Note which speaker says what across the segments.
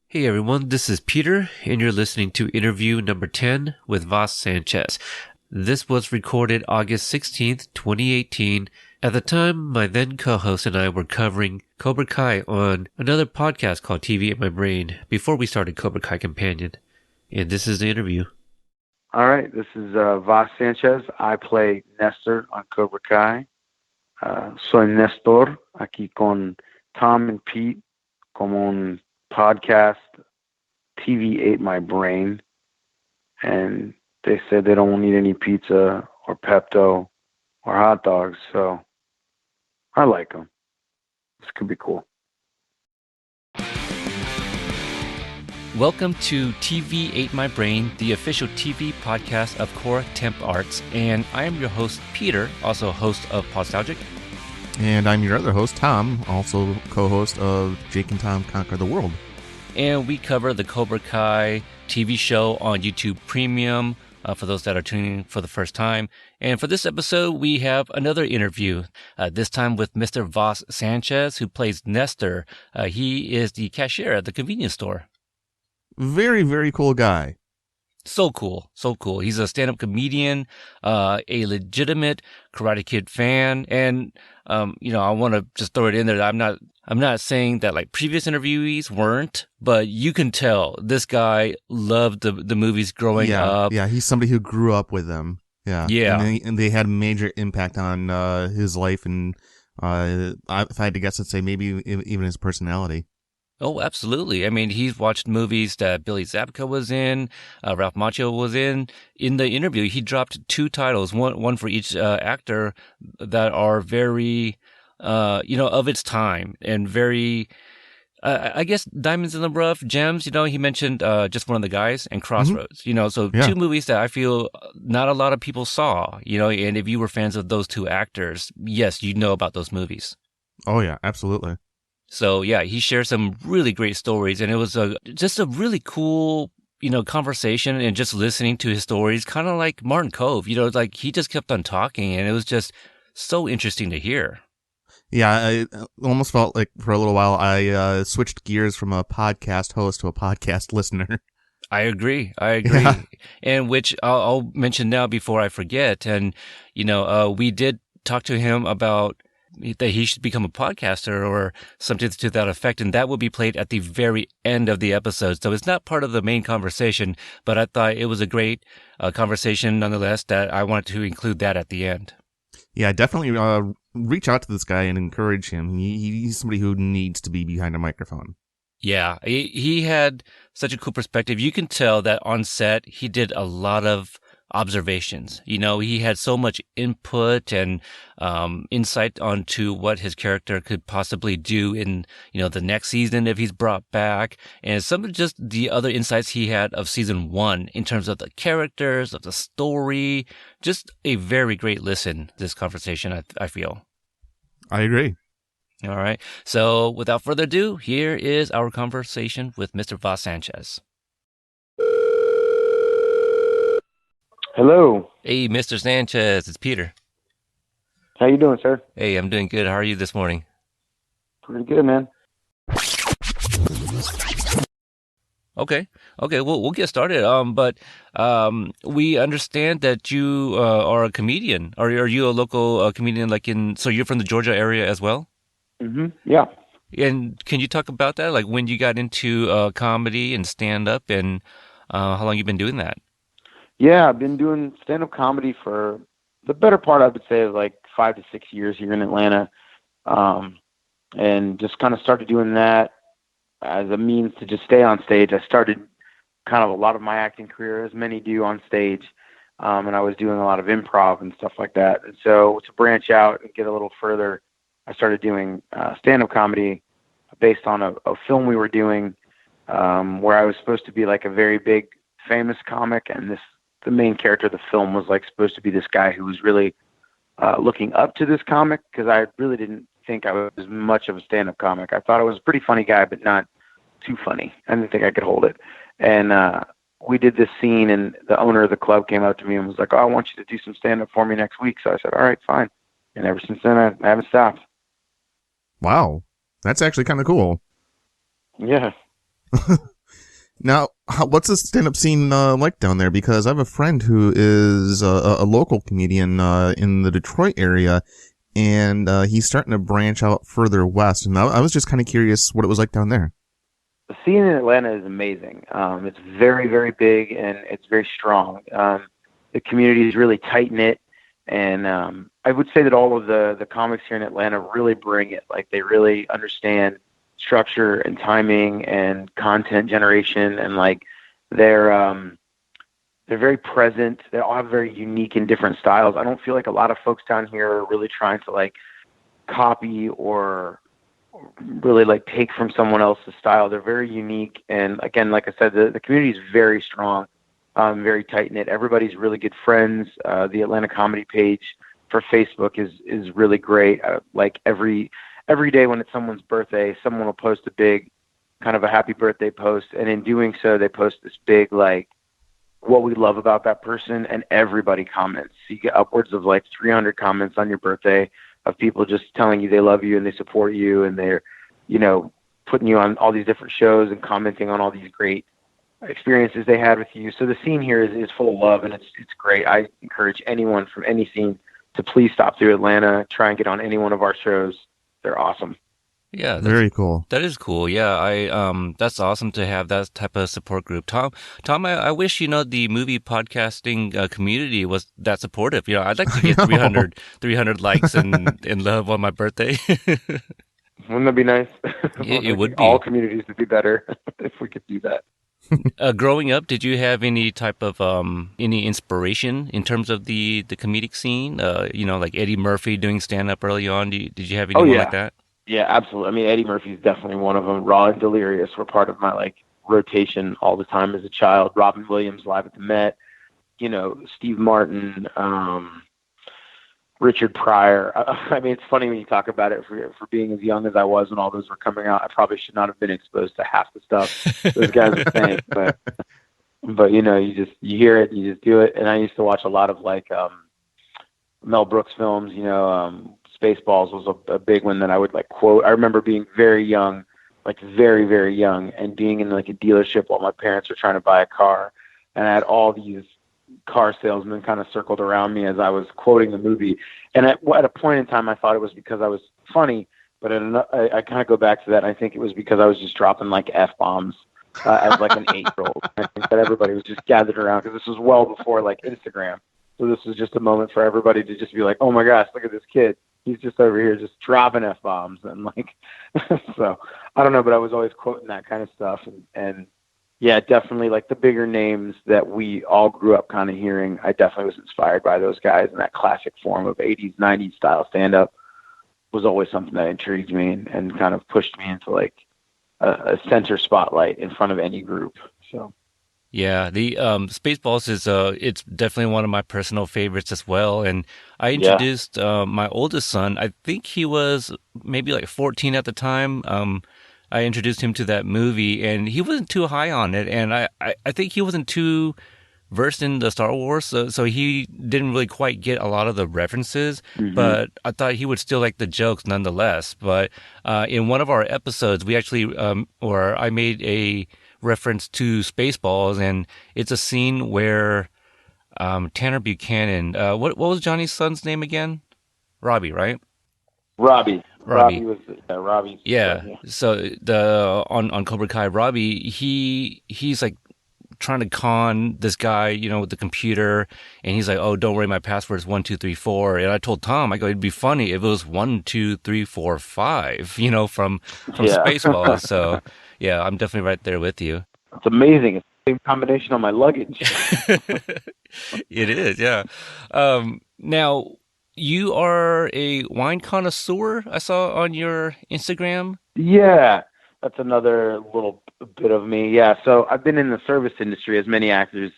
Speaker 1: Hey everyone, this is Peter, and you're listening to interview number 10 with Vas Sanchez. This was recorded August 16th, 2018. At the time, my then co-host and I were covering Cobra Kai on another podcast called TV in My Brain before we started Cobra Kai Kompanion. And this is the interview.
Speaker 2: All right, this is Vas Sanchez. I play Nestor on Cobra Kai. Soy Nestor, aquí con Tom and Pete, como un podcast. TV ate my brain, and they said they don't need any pizza or Pepto or hot dogs, so I like them. This could be cool.
Speaker 1: Welcome to TV Ate My Brain, the official TV podcast of Core Temp Arts, and I am your host, Peter, also host of Postalgic.
Speaker 3: And I'm your other host, Tom, also co-host of Jake and Tom Conquer the World.
Speaker 1: And we cover the Cobra Kai TV show on YouTube Premium, for those that are tuning in for the first time. And for this episode, we have another interview, this time with Mr. Vas Sanchez, who plays Nestor. He is the cashier at the convenience store.
Speaker 3: Very, very cool guy.
Speaker 1: So cool. He's a stand-up comedian, a legitimate Karate Kid fan, and I want to just throw it in there. I'm not saying that like previous interviewees weren't, but you can tell this guy loved the movies growing up.
Speaker 3: Yeah, he's somebody who grew up with them. Yeah. And they had a major impact on his life, and if I had to guess, I'd say maybe even his personality.
Speaker 1: Oh, absolutely. I mean, he's watched movies that Billy Zabka was in, Ralph Macchio was in. In the interview, he dropped 2 titles, one for each actor that are very, of its time and very, I guess, diamonds in the rough, gems. He mentioned Just One of the Guys and Crossroads.
Speaker 3: Mm-hmm.
Speaker 1: 2 movies that I feel not a lot of people saw. And if you were fans of those 2 actors, yes, you know about those movies.
Speaker 3: Oh yeah, absolutely.
Speaker 1: So yeah, he shared some really great stories, and it was just a really cool, conversation, and just listening to his stories, kind of like Martin Cove, like he just kept on talking, and it was just so interesting to hear.
Speaker 3: Yeah, I almost felt like for a little while I switched gears from a podcast host to a podcast listener.
Speaker 1: I agree.
Speaker 3: Yeah.
Speaker 1: And which I'll mention now before I forget. And, we did talk to him about that he should become a podcaster or something to that effect, and that will be played at the very end of the episode. So it's not part of the main conversation, but I thought it was a great conversation nonetheless that I wanted to include that at the end.
Speaker 3: Yeah, definitely reach out to this guy and encourage him. He's somebody who needs to be behind a microphone.
Speaker 1: Yeah, he had such a cool perspective. You can tell that on set he did a lot of observations. He had so much input and insight onto what his character could possibly do in, the next season if he's brought back, and some of just the other insights he had of season 1 in terms of the characters, of the story. Just a very great listen, this conversation, I feel.
Speaker 3: I agree.
Speaker 1: All right. So without further ado, here is our conversation with Mr. Vas Sanchez.
Speaker 2: Hello.
Speaker 1: Hey, Mr. Sanchez, it's Peter.
Speaker 2: How you doing, sir?
Speaker 1: Hey, I'm doing good. How are you this morning?
Speaker 2: Pretty good, man.
Speaker 1: Okay. We'll get started. But we understand that you are a comedian. Are you a local comedian? So you're from the Georgia area as well?
Speaker 2: Mm-hmm. Yeah.
Speaker 1: And can you talk about that? Like when you got into comedy and stand up, and how long you've been doing that?
Speaker 2: Yeah, I've been doing stand-up comedy for the better part, I would say, of like 5 to 6 years here in Atlanta, and just kind of started doing that as a means to just stay on stage. I started kind of a lot of my acting career, as many do, on stage, and I was doing a lot of improv and stuff like that. And so to branch out and get a little further, I started doing stand-up comedy based on a film we were doing where I was supposed to be like a very big, famous comic, and the main character of the film was like supposed to be this guy who was really looking up to this comic, because I really didn't think I was much of a stand-up comic. I thought I was a pretty funny guy, but not too funny. I didn't think I could hold it. And we did this scene, and the owner of the club came up to me and was like, "Oh, I want you to do some stand-up for me next week." So I said, "All right, fine." And ever since then, I haven't stopped.
Speaker 3: Wow. That's actually kind of cool.
Speaker 2: Yeah.
Speaker 3: Now, what's the stand-up scene like down there? Because I have a friend who is a local comedian in the Detroit area, and he's starting to branch out further west. And I was just kind of curious what it was like down there.
Speaker 2: The scene in Atlanta is amazing. It's very, very big, and it's very strong. The community is really tight-knit, and I would say that all of the comics here in Atlanta really bring it. Like, they really understand structure and timing and content generation, and like they're very present. They all have very unique and different styles. I don't feel like a lot of folks down here are really trying to like copy or really like take from someone else's style. They're very unique, and again, like I said, the community is very strong, very tight knit. Everybody's really good friends. The Atlanta Comedy page for Facebook is really great. Like every day when it's someone's birthday, someone will post a big kind of a happy birthday post. And in doing so, they post this big, like, what we love about that person, and everybody comments. So you get upwards of like 300 comments on your birthday of people just telling you they love you and they support you, and they're, you know, putting you on all these different shows and commenting on all these great experiences they had with you. So the scene here is full of love, and it's great. I encourage anyone from any scene to please stop through Atlanta, try and get on any one of our shows. They're awesome.
Speaker 1: Yeah,
Speaker 3: very cool.
Speaker 1: That is cool. Yeah, that's awesome to have that type of support group. Tom, I wish the movie podcasting community was that supportive. I'd like to get 300 likes and love on my birthday.
Speaker 2: Wouldn't that be nice?
Speaker 1: It would be.
Speaker 2: All communities would be better if we could do that.
Speaker 1: Growing up, did you have any type of any inspiration in terms of the comedic scene? Like Eddie Murphy doing stand up early on. Did you have anyone like that?
Speaker 2: Yeah, absolutely. I mean, Eddie Murphy is definitely one of them. Raw and Delirious were part of my like rotation all the time as a child. Robin Williams live at the Met. Steve Martin, Richard Pryor. I mean, it's funny when you talk about it for being as young as I was when all those were coming out. I probably should not have been exposed to half the stuff those guys were saying, but you hear it, you just do it. And I used to watch a lot of like Mel Brooks films. Spaceballs was a big one that I would like quote. I remember being very young, like very, very young, and being in like a dealership while my parents were trying to buy a car, and I had all these car salesmen kind of circled around me as I was quoting the movie. And at a point in time, I thought it was because I was funny, but I kind of go back to that. And I think it was because I was just dropping like F-bombs as like an 8-year-old. I think that everybody was just gathered around because this was well before like Instagram. So this was just a moment for everybody to just be like, oh my gosh, look at this kid. He's just over here just dropping F-bombs. And like, so I don't know, but I was always quoting that kind of stuff. And yeah, definitely like the bigger names that we all grew up kind of hearing, I definitely was inspired by those guys, and that classic form of 80s, 90s style stand-up was always something that intrigued me and kind of pushed me into like a center spotlight in front of any group. So.
Speaker 1: Yeah, the Spaceballs is it's definitely one of my personal favorites as well. And I introduced my oldest son. I think he was maybe like 14 at the time. I introduced him to that movie, and he wasn't too high on it. And I think he wasn't too versed in the Star Wars, so he didn't really quite get a lot of the references. Mm-hmm. But I thought he would still like the jokes nonetheless. But in one of our episodes, we actually, or I made a reference to Spaceballs, and it's a scene where Tanner Buchanan, what was Johnny's son's name again? Robbie, right?
Speaker 2: Robbie was Robbie.
Speaker 1: Yeah. So on Cobra Kai, Robbie, he's like trying to con this guy, with the computer, and he's like, "Oh, don't worry, my password is 1, 2, 3, 4." And I told Tom, I go, "It'd be funny if it was 1, 2, 3, 4, 5," from Spaceballs. So yeah, I'm definitely right there with you.
Speaker 2: It's amazing. It's the same combination on my luggage.
Speaker 1: It is, yeah. Now, you are a wine connoisseur, I saw on your Instagram.
Speaker 2: Yeah, that's another little bit of me. Yeah, so I've been in the service industry, as many actors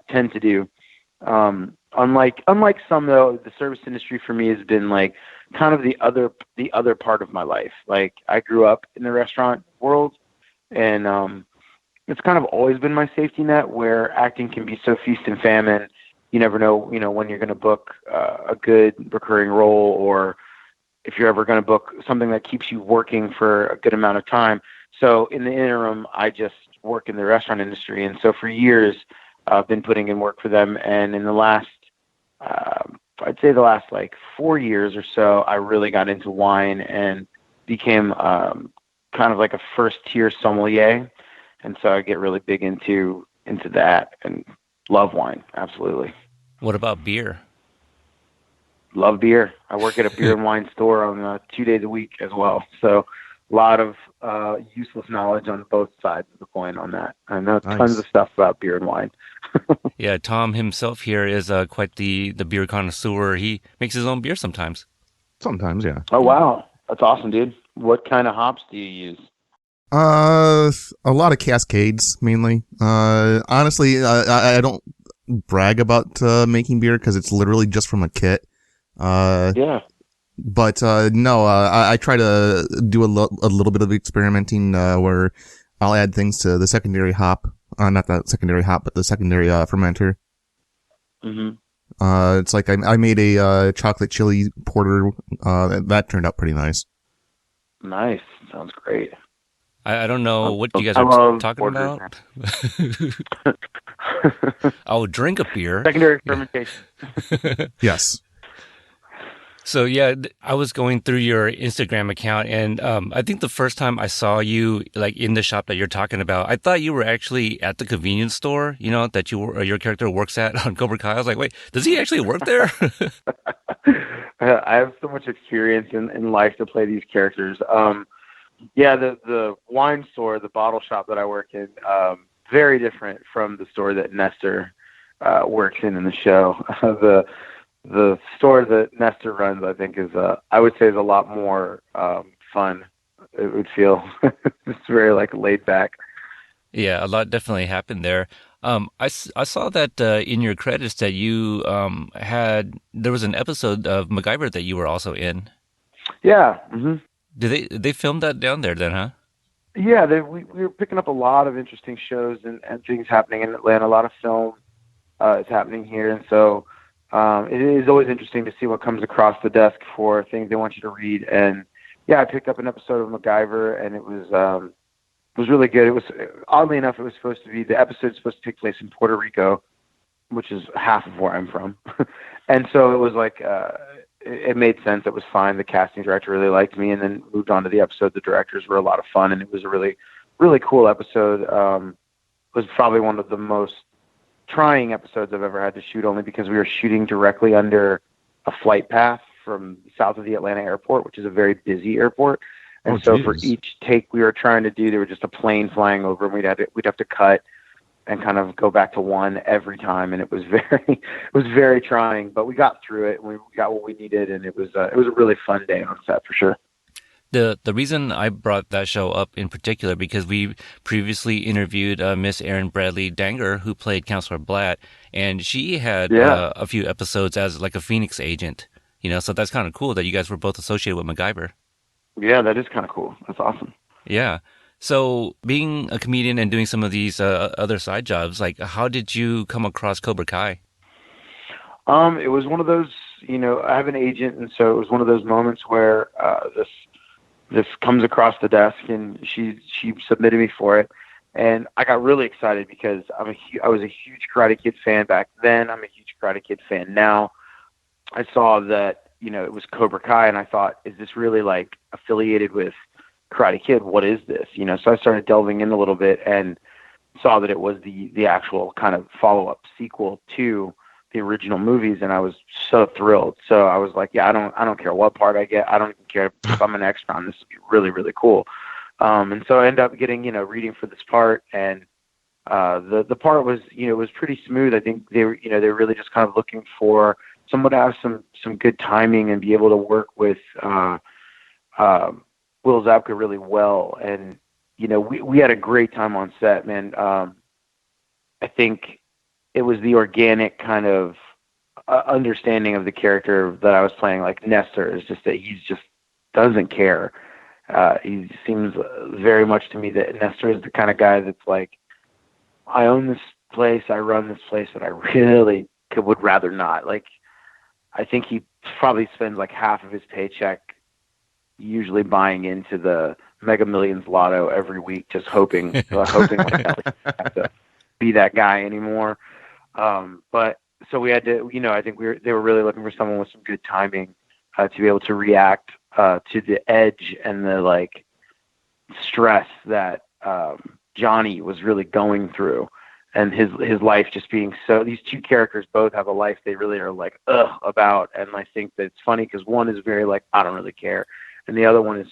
Speaker 2: tend to do. Unlike some, though, the service industry for me has been like kind of the other part of my life. Like, I grew up in the restaurant world, and it's kind of always been my safety net, where acting can be so feast and famine. You never know, when you're going to book a good recurring role, or if you're ever going to book something that keeps you working for a good amount of time. So in the interim, I just work in the restaurant industry. And so for years, I've been putting in work for them. And in the last, I'd say the last like 4 years or so, I really got into wine and became kind of like a first tier sommelier. And so I get really big into that and love wine. Absolutely.
Speaker 1: What about beer?
Speaker 2: Love beer. I work at a beer and wine store on 2 days a week as well. So a lot of useless knowledge on both sides of the coin on that. I know tons of stuff about beer and wine.
Speaker 1: Yeah, Tom himself here is quite the beer connoisseur. He makes his own beer sometimes.
Speaker 3: Sometimes, yeah.
Speaker 2: Oh, wow. That's awesome, dude. What kind of hops do you use?
Speaker 3: A lot of Cascades, mainly. Honestly, I don't brag about making beer because it's literally just from a kit.
Speaker 2: Yeah.
Speaker 3: But no, I try to do a little bit of experimenting where I'll add things to the secondary hop. Not the secondary hop, but the secondary fermenter.
Speaker 2: Mm-hmm.
Speaker 3: It's like I made a chocolate chili porter. That turned out pretty nice.
Speaker 2: Nice. Sounds great.
Speaker 1: I don't know what you guys are talking about. I'll drink a beer.
Speaker 2: Secondary fermentation.
Speaker 3: Yes.
Speaker 1: So yeah, I was going through your Instagram account, and I think the first time I saw you like in the shop that you're talking about, I thought you were actually at the convenience store, you know, that your character works at on Cobra Kai. I was like, wait, does he actually work there?
Speaker 2: I have so much experience in life to play these characters. Yeah, the wine store, the bottle shop that I work in, very different from the store that Nestor works in the show. The store that Nestor runs, I think, I would say is a lot more fun. It would feel it's very like laid back.
Speaker 1: Yeah, a lot definitely happened there. I saw that in your credits that you there was an episode of MacGyver that you were also in.
Speaker 2: Yeah. Mm-hmm.
Speaker 1: Did they film that down there then, huh?
Speaker 2: Yeah, we were picking up a lot of interesting shows and things happening in Atlanta. A lot of film is happening here, and so it is always interesting to see what comes across the desk for things they want you to read. And yeah, I picked up an episode of MacGyver, and it was really good. It was oddly enough, the episode supposed to take place in Puerto Rico, which is half of where I'm from, and so it was like. It made sense. It was fine. The casting director really liked me, and then moved on to the episode. The directors were a lot of fun, and it was a really, really cool episode. It was probably one of the most trying episodes I've ever had to shoot, only because we were shooting directly under a flight path from south of the Atlanta airport, which is a very busy airport. And for each take we were trying to do, there was just a plane flying over, and we'd have to cut and kind of go back to one every time, and it was very trying, but we got through it, and we got what we needed, and it was a really fun day on set for sure.
Speaker 1: The reason I brought that show up in particular because we previously interviewed Miss Erin Bradley Danger, who played Counselor Blatt, and she had a few episodes as like a Phoenix agent, you know, so that's kind of cool that you guys were both associated with MacGyver.
Speaker 2: Yeah, that is kind of cool. That's awesome.
Speaker 1: Yeah. So being a comedian and doing some of these other side jobs, like how did you come across Cobra Kai?
Speaker 2: It was one of those, you know, I have an agent, and so it was one of those moments where this comes across the desk, and she submitted me for it, and I got really excited because I was a huge Karate Kid fan back then. I'm a huge Karate Kid fan now. I saw that, you know, it was Cobra Kai, and I thought, is this really like affiliated with Karate Kid? What is this? You know, so I started delving in a little bit and saw that it was the actual kind of follow-up sequel to the original movies, and I was so thrilled. So I was like, yeah, I don't care what part I get. I don't even care if I'm an extra on this. Would be really, really cool. And so I ended up getting, you know, reading for this part, and the part was, you know, it was pretty smooth. I think they were really just kind of looking for someone to have some good timing and be able to work with Will Zabka really well, and you know, we had a great time on set, man. I think it was the organic kind of understanding of the character that I was playing. Like Nestor is just that he's just doesn't care. He seems very much to me that Nestor is the kind of guy that's like, I own this place, I run this place, but I really would rather not. Like, I think he probably spends like half of his paycheck usually buying into the Mega Millions Lotto every week, just hoping like I have to be that guy anymore. But so we had to, I think they were really looking for someone with some good timing to be able to react to the edge and the like stress that Johnny was really going through, and his life just being so. These two characters both have a life they really are like about, and I think that it's funny because one is very like I don't really care, and the other one is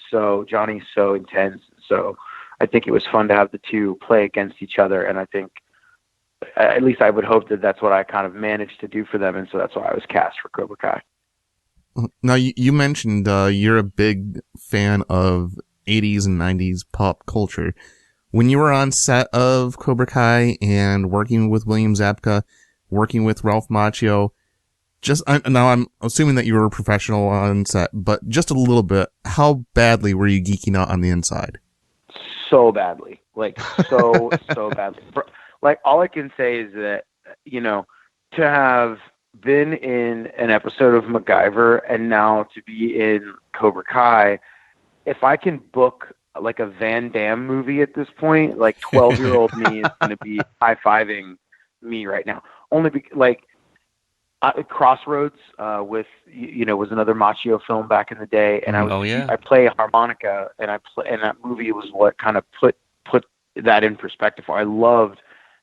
Speaker 2: Johnny's so intense. So I think it was fun to have the two play against each other, and I think at least I would hope that that's what I kind of managed to do for them, and so that's why I was cast for Cobra Kai.
Speaker 3: Now, you mentioned you're a big fan of 80s and 90s pop culture. When you were on set of Cobra Kai and working with William Zabka, working with Ralph Macchio, now I'm assuming that you were a professional on set, but just a little bit, how badly were you geeking out on the inside?
Speaker 2: So badly. Like, so badly. Like, all I can say is that, to have been in an episode of MacGyver and now to be in Cobra Kai, if I can book like a Van Damme movie at this point, like 12-year-old me is going to be high-fiving me right now. Only because, Crossroads was another Macchio film back in the day, and I play harmonica, and that movie was what kind of put that in perspective. I loved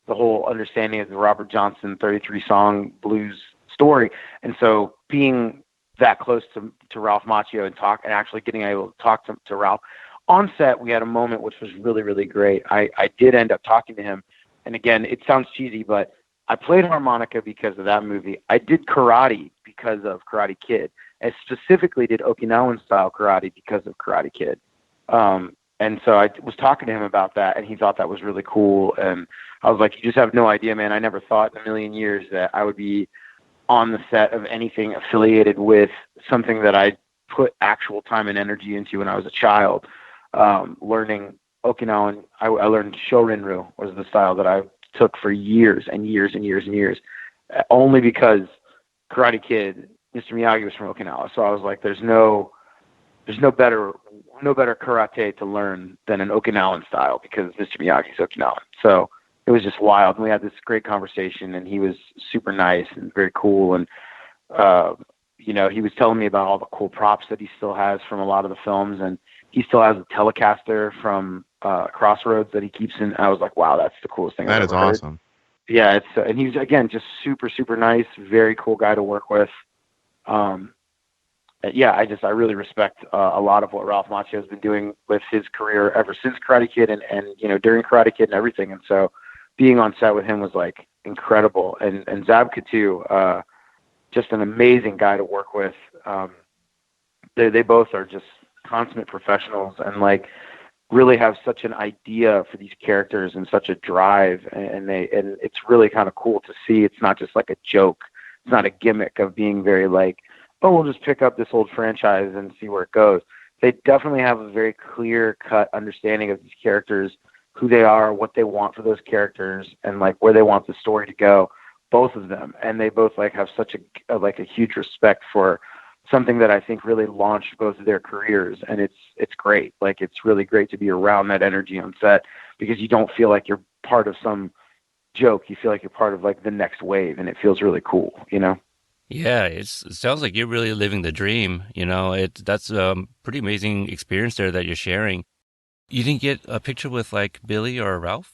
Speaker 2: the whole understanding of the Robert Johnson 33-song blues story, and so being that close to Ralph Macchio and actually getting able to talk to Ralph on set, we had a moment which was really, really great. I did end up talking to him, and again, it sounds cheesy, but I played harmonica because of that movie. I did karate because of Karate Kid. I specifically did Okinawan style karate because of Karate Kid. And so I was talking to him about that, and he thought that was really cool. And I was like, you just have no idea, man. I never thought in a million years that I would be on the set of anything affiliated with something that I put actual time and energy into when I was a child. Learning Okinawan, I learned Shorinru was the style that I took for years and years and years and years, only because Karate Kid, Mr. Miyagi was from Okinawa. So I was like, there's no better karate to learn than an Okinawan style because Mr. Miyagi's Okinawan. So it was just wild. And we had this great conversation, and he was super nice and very cool. And, he was telling me about all the cool props that he still has from a lot of the films. And he still has a Telecaster from Crossroads that he keeps in. I was like, wow, that's the coolest thing I've ever heard. That is awesome. Yeah, it's and he's, again, just super, super nice, very cool guy to work with. Yeah, I really respect a lot of what Ralph Macchio has been doing with his career ever since Karate Kid and during Karate Kid and everything. And so being on set with him was like incredible. And Zabka too, just an amazing guy to work with. They both are just consummate professionals and like really have such an idea for these characters and such a drive. And it's really kind of cool to see. It's not just like a joke. It's not a gimmick of being very like, oh, we'll just pick up this old franchise and see where it goes. They definitely have a very clear-cut understanding of these characters, who they are, what they want for those characters, and like where they want the story to go, both of them. And they both like have such a huge respect for something that I think really launched both of their careers. And it's great. Like, it's really great to be around that energy on set because you don't feel like you're part of some joke. You feel like you're part of like the next wave, and it feels really cool,
Speaker 1: Yeah, it sounds like you're really living the dream. That's a pretty amazing experience there that you're sharing. You didn't get a picture with like Billy or Ralph?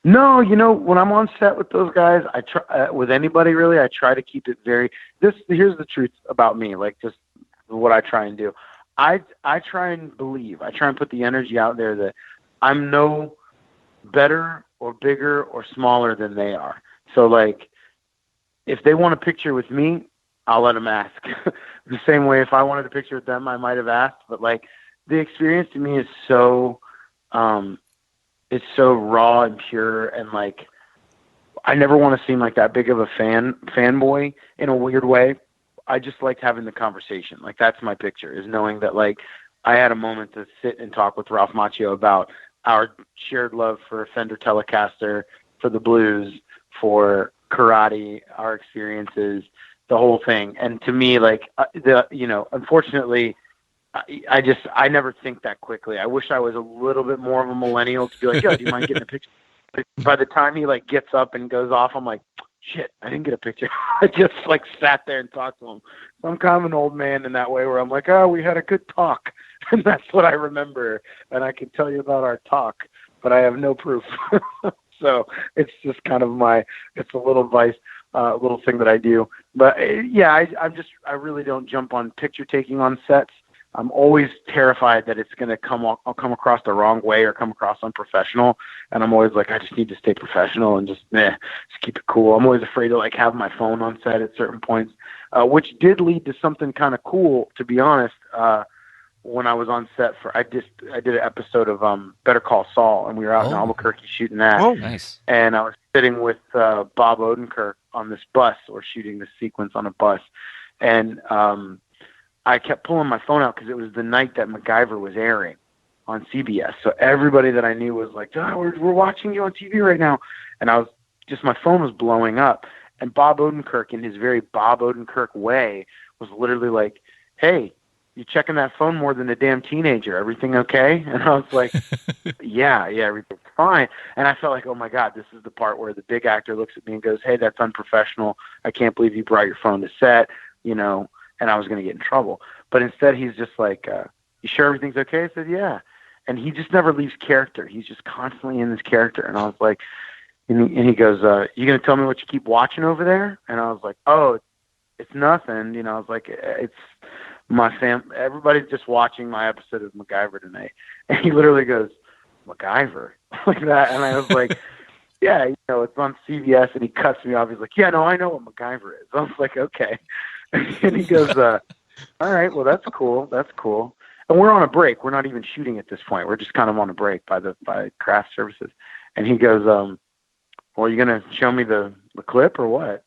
Speaker 2: No, when I'm on set with those guys, I try with anybody really. I try to keep it very. Here's the truth about me, like just what I try and do. I try and believe. I try and put the energy out there that I'm no better or bigger or smaller than they are. So like, if they want a picture with me, I'll let them ask. The same way if I wanted a picture with them, I might have asked. But like, the experience to me is so, it's so raw and pure, and like, I never want to seem like that big of a fanboy in a weird way. I just liked having the conversation. Like, that's my picture, is knowing that like I had a moment to sit and talk with Ralph Macchio about our shared love for Fender Telecaster, for the blues, for karate, our experiences, the whole thing. And to me, like, unfortunately, I never think that quickly. I wish I was a little bit more of a millennial to be like, yo, do you mind getting a picture? But by the time he like gets up and goes off, I'm like, shit, I didn't get a picture. I just like sat there and talked to him. So I'm kind of an old man in that way where I'm like, oh, we had a good talk. And that's what I remember. And I can tell you about our talk, but I have no proof. So it's just kind of it's a little vice, little thing that I do. But yeah, I really don't jump on picture taking on sets. I'm always terrified that it's going to come across the wrong way or come across unprofessional. And I'm always like, I just need to stay professional and just keep it cool. I'm always afraid to like have my phone on set at certain points, which did lead to something kind of cool, to be honest. When I was on set I did an episode of Better Call Saul, and we were out in Albuquerque shooting that.
Speaker 1: Oh, nice.
Speaker 2: And I was sitting with Bob Odenkirk on this bus, or shooting this sequence on a bus. And I kept pulling my phone out because it was the night that MacGyver was airing on CBS. So everybody that I knew was like, oh, we're watching you on TV right now. And my phone was blowing up. And Bob Odenkirk, in his very Bob Odenkirk way, was literally like, hey, you checking that phone more than a damn teenager. Everything okay? And I was like, yeah, everything's fine. And I felt like, oh my God, this is the part where the big actor looks at me and goes, hey, that's unprofessional. I can't believe you brought your phone to set, and I was going to get in trouble. But instead he's just like, you sure everything's okay? I said, yeah. And he just never leaves character. He's just constantly in this character. And I was like, and he goes, you going to tell me what you keep watching over there? And I was like, oh, it's nothing. I was like, it's my everybody's just watching my episode of MacGyver tonight. And he literally goes, MacGyver? Like that. And I was like, yeah, it's on CBS. And he cuts me off. He's like, yeah, no, I know what MacGyver is. I was like, okay. And he goes, all right, well, that's cool. That's cool. And we're on a break. We're not even shooting at this point. We're just kind of on a break by craft services. And he goes, well, are you going to show me the clip or what?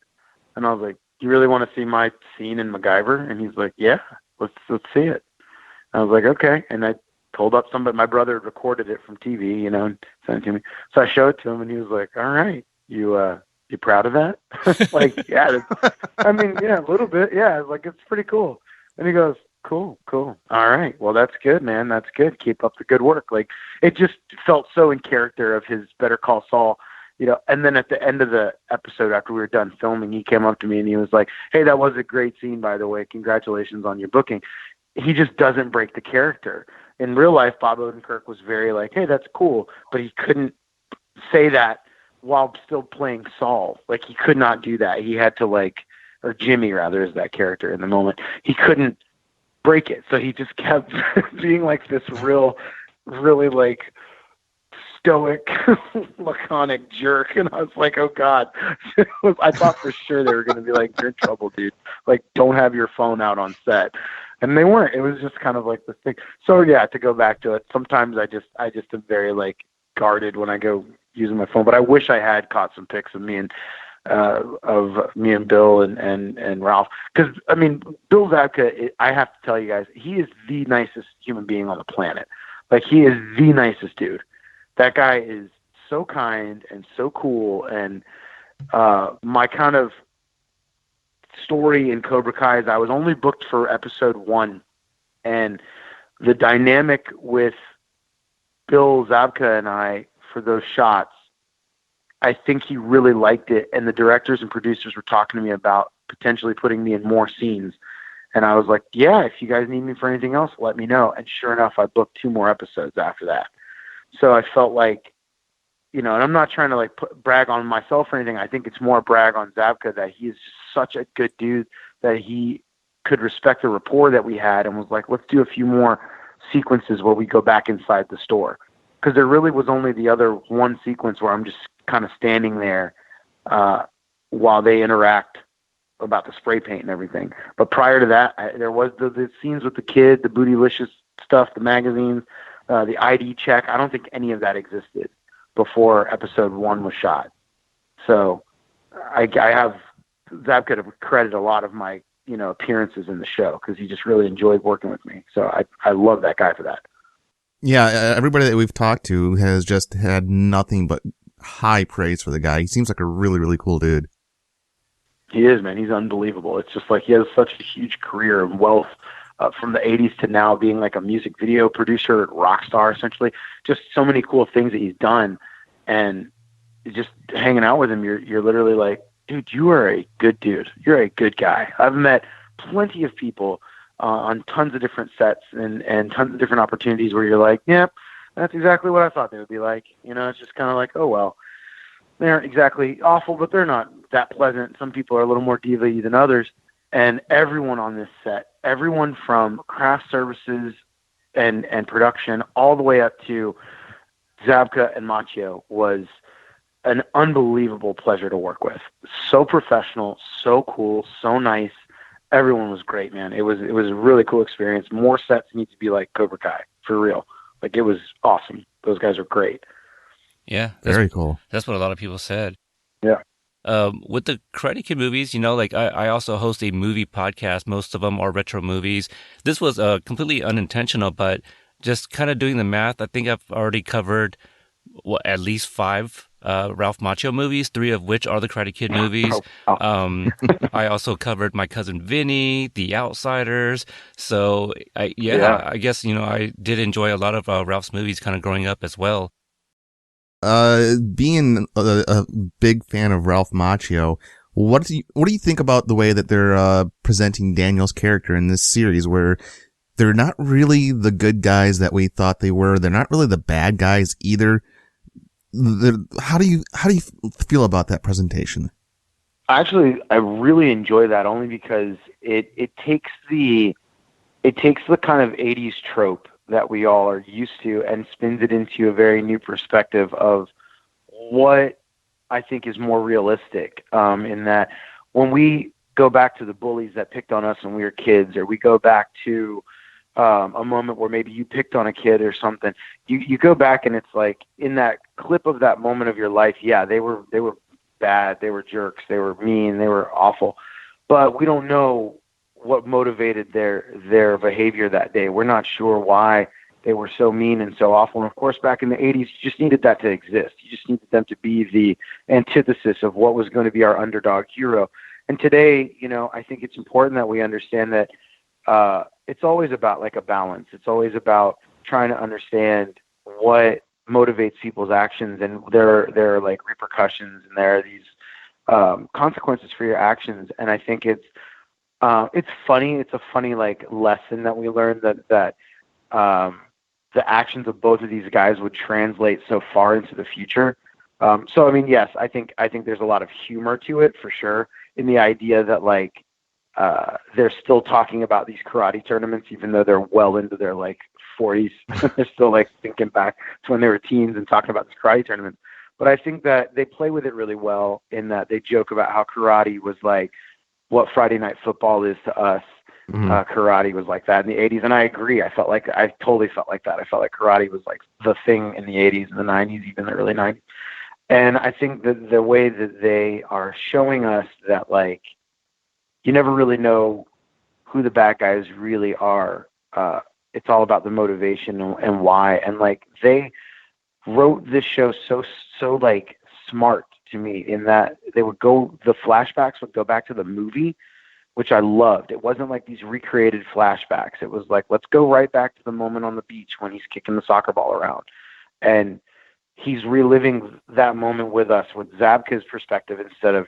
Speaker 2: And I was like, you really want to see my scene in MacGyver? And he's like, yeah, let's see it. I was like, okay. And I pulled up somebody, my brother recorded it from TV, and sent it to me. So I showed it to him, and he was like, all right, you proud of that? Like, yeah, I mean, yeah, a little bit. Yeah. Like, it's pretty cool. And he goes, cool. All right. Well, that's good, man. That's good. Keep up the good work. Like, it just felt so in character of his Better Call Saul, and then at the end of the episode, after we were done filming, he came up to me and he was like, hey, that was a great scene, by the way. Congratulations on your booking. He just doesn't break the character. In real life, Bob Odenkirk was very like, hey, that's cool. But he couldn't say that while still playing Saul. Like, he could not do that. He had to or Jimmy rather is that character in the moment. He couldn't break it. So he just kept being like this really like stoic, laconic jerk. And I was like, oh God. I thought for sure they were going to be like, you're in trouble, dude. Like, don't have your phone out on set. And they weren't. It was just kind of like this thing. So yeah, to go back to it, sometimes I just am very like guarded when I go using my phone. But I wish I had caught some pics of me and Bill and Ralph. Because I mean, Bill Zabka, I have to tell you guys, he is the nicest human being on the planet. Like, he is the nicest dude. That guy is so kind and so cool. And my kind of story in Cobra Kai is I was only booked for episode 1, and the dynamic with Bill Zabka and I for those shots, I think he really liked it, and the directors and producers were talking to me about potentially putting me in more scenes. And I was like, yeah, if you guys need me for anything else, let me know. And sure enough, I booked 2 more episodes after that. So I felt like, and I'm not trying to brag on myself or anything. I think it's more brag on Zabka that he is just such a good dude that he could respect the rapport that we had and was like, let's do a few more sequences where we go back inside the store. Because there really was only the other one sequence where I'm just kind of standing there while they interact about the spray paint and everything. But prior to that, there was the scenes with the kid, the bootylicious stuff, the magazines, the ID check. I don't think any of that existed before episode 1 was shot. So I have Zabka to credit a lot of my appearances in the show because he just really enjoyed working with me. So I love that guy for that.
Speaker 3: Yeah, everybody that we've talked to has just had nothing but high praise for the guy. He seems like a really, really cool dude.
Speaker 2: He is, man. He's unbelievable. It's just like he has such a huge career and wealth from the 80s to now being like a music video producer, rock star, essentially. Just so many cool things that he's done. And just hanging out with him, you're literally like, dude, you are a good dude. You're a good guy. I've met plenty of people on tons of different sets and tons of different opportunities where you're like, yep, that's exactly what I thought they would be like. You know, it's just kind of like, oh, well, they aren't exactly awful, but they're not that pleasant. Some people are a little more diva-y than others. And everyone on this set, everyone from craft services and production all the way up to Zabka and Machio was an unbelievable pleasure to work with. So professional, so cool, so nice. Everyone was great, man. It was a really cool experience. More sets need to be like Cobra Kai, for real. Like, it was awesome. Those guys are great.
Speaker 1: Yeah.
Speaker 3: Very cool.
Speaker 1: That's what a lot of people said.
Speaker 2: Yeah.
Speaker 1: With the Karate Kid movies, you know, like I also host a movie podcast. Most of them are retro movies. This was completely unintentional, but just kind of doing the math, I think I've already covered at least 5 Ralph Macchio movies, 3 of which are the Karate Kid movies. I also covered My Cousin Vinny, The Outsiders. So, I guess, you know, I did enjoy a lot of Ralph's movies kind of growing up as well.
Speaker 3: Being a big fan of Ralph Macchio, what do you think about the way that they're presenting Daniel's character in this series, where they're not really the good guys that we thought they were? They're not really the bad guys either. How do you feel about that presentation?
Speaker 2: Actually, I really enjoy that, only because it takes the kind of 80s trope that we all are used to and spins it into a very new perspective of what I think is more realistic, in that when we go back to the bullies that picked on us when we were kids, or we go back to a moment where maybe you picked on a kid or something, you go back and it's like, in that clip of that moment of your life, yeah, they were bad, they were jerks, they were mean, they were awful, but we don't know what motivated their behavior that day. We're not sure why they were so mean and so awful. And of course, back in the 80s, you just needed that to exist. You just needed them to be the antithesis of what was going to be our underdog hero. And today, you know, I think it's important that we understand that it's always about like a balance. It's always about trying to understand what motivates people's actions, and there are like repercussions, and there are these consequences for your actions. And I think it's funny. It's a funny like lesson that we learned, that the actions of both of these guys would translate so far into the future. So I mean, yes, I think there's a lot of humor to it, for sure, in the idea that like they're still talking about these karate tournaments, even though they're well into their like 40s. They're still like thinking back to when they were teens and talking about this karate tournament. But I think that they play with it really well, in that they joke about how karate was like what Friday Night Football is to us. Karate was like that in the 80s, and I agree. I totally felt like that. I felt like karate was like the thing in the 80s and the 90s, even the early 90s. And I think that the way that they are showing us that, like, you never really know who the bad guys really are. It's all about the motivation and why. And like, they wrote this show so like smart to me, in that the flashbacks would go back to the movie, which I loved. It wasn't like these recreated flashbacks. It was like, let's go right back to the moment on the beach when he's kicking the soccer ball around. And he's reliving that moment with us, with Zabka's perspective instead of,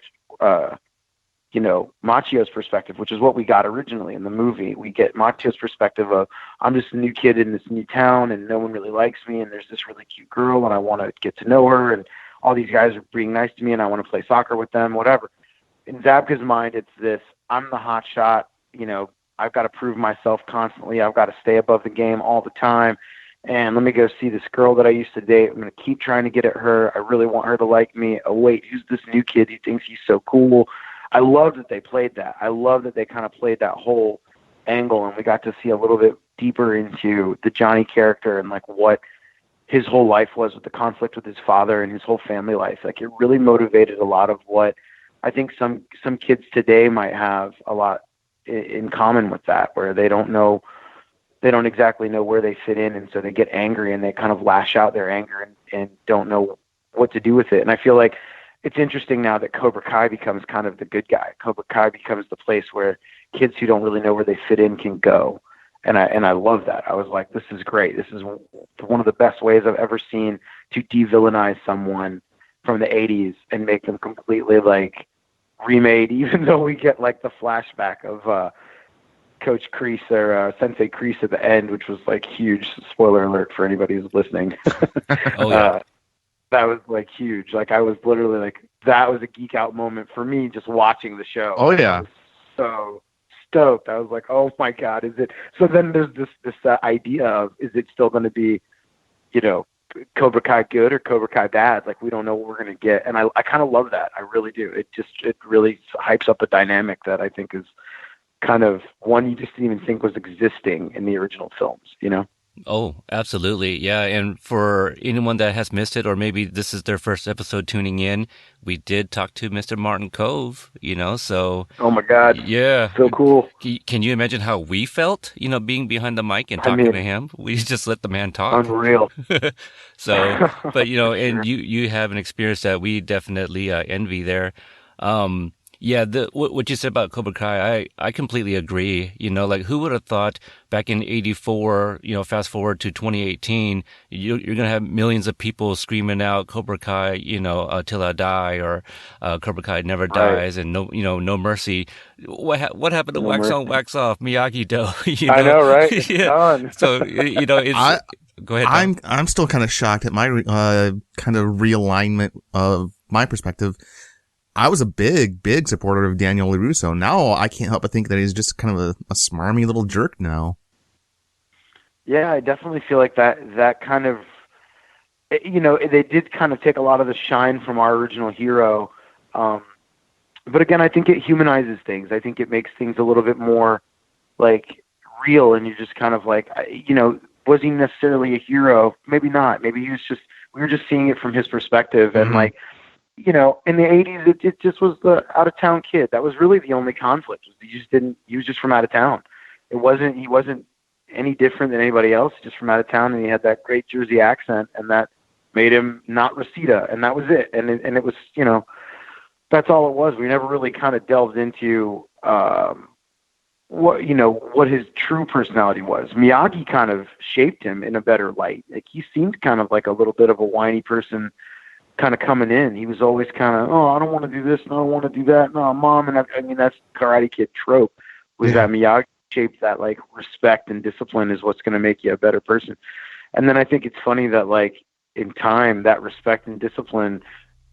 Speaker 2: Machio's perspective, which is what we got originally in the movie. We get Machio's perspective of, I'm just a new kid in this new town and no one really likes me, and there's this really cute girl and I want to get to know her, and all these guys are being nice to me and I want to play soccer with them, whatever. In Zabka's mind, it's this, I'm the hot shot, I've got to prove myself constantly. I've got to stay above the game all the time. And let me go see this girl that I used to date. I'm going to keep trying to get at her. I really want her to like me. Oh, wait, who's this new kid? He thinks he's so cool. I love that they played that. I love that they kind of played that whole angle, and we got to see a little bit deeper into the Johnny character and like what his whole life was, with the conflict with his father and his whole family life. Like, it really motivated a lot of what I think some kids today might have a lot in common with that, where they don't exactly know where they fit in, and so they get angry and they kind of lash out their anger and don't know what to do with it. And I feel like it's interesting now that Cobra Kai becomes kind of the good guy. Cobra Kai becomes the place where kids who don't really know where they fit in can go. And I love that. I was like, this is great. This is one of the best ways I've ever seen to de-villainize someone from the 80s and make them completely like remade, even though we get like the flashback of Coach Kreese or Sensei Kreese at the end, which was like huge. Spoiler alert for anybody who's listening.
Speaker 1: Oh yeah.
Speaker 2: That was like huge. Like I was literally like, that was a geek out moment for me just watching the show.
Speaker 3: Oh yeah.
Speaker 2: I was so stoked. I was like, oh my God, is it? So then there's this idea of, is it still going to be, you know, Cobra Kai good or Cobra Kai bad? Like we don't know what we're going to get. And I kind of love that. I really do. It really hypes up a dynamic that I think is kind of one you just didn't even think was existing in the original films, you know?
Speaker 1: Oh, absolutely. Yeah. And for anyone that has missed it, or maybe this is their first episode tuning in, we did talk to Mr. Martin Cove, so.
Speaker 2: Oh my God.
Speaker 1: Yeah.
Speaker 2: So cool.
Speaker 1: Can you imagine how we felt, being behind the mic and
Speaker 2: I
Speaker 1: talking
Speaker 2: mean,
Speaker 1: to him? We just let the man talk.
Speaker 2: Unreal.
Speaker 1: So, but, and
Speaker 2: sure.
Speaker 1: you have an experience that we definitely envy there. Yeah, what you said about Cobra Kai, I completely agree. Like who would have thought back in '84, fast forward to 2018, you're going to have millions of people screaming out Cobra Kai, till I die, or Cobra Kai never dies, and no mercy. What happened to
Speaker 2: No
Speaker 1: Wax
Speaker 2: mercy.
Speaker 1: On, Wax Off, Miyagi-Do?
Speaker 2: I know, right? It's
Speaker 1: Yeah.
Speaker 2: done.
Speaker 1: So, it's. Go ahead, Tom.
Speaker 3: I'm still kind of shocked at my kind of realignment of my perspective. I was a big supporter of Daniel LaRusso. Now I can't help but think that he's just kind of a smarmy little jerk now.
Speaker 2: Yeah, I definitely feel like that kind of, they did kind of take a lot of the shine from our original hero. But again, I think it humanizes things. I think it makes things a little bit more like real, and you're just kind of like, was he necessarily a hero? Maybe not. Maybe we were just seeing it from his perspective, and like, in the 80s, it just was the out-of-town kid. That was really the only conflict. He was just from out of town. He wasn't any different than anybody else, just from out of town, and he had that great Jersey accent, and that made him not Reseda, and that was it. And it was, that's all it was. We never really kind of delved into what his true personality was. Miyagi kind of shaped him in a better light. Like he seemed kind of like a little bit of a whiny person kind of coming in. He was always kind of, oh, I don't want to do this, and I don't want to do that. No, Mom. And I mean, that's Karate Kid trope, was that Miyagi shaped that like respect and discipline is what's going to make you a better person. And then I think it's funny that like in time, that respect and discipline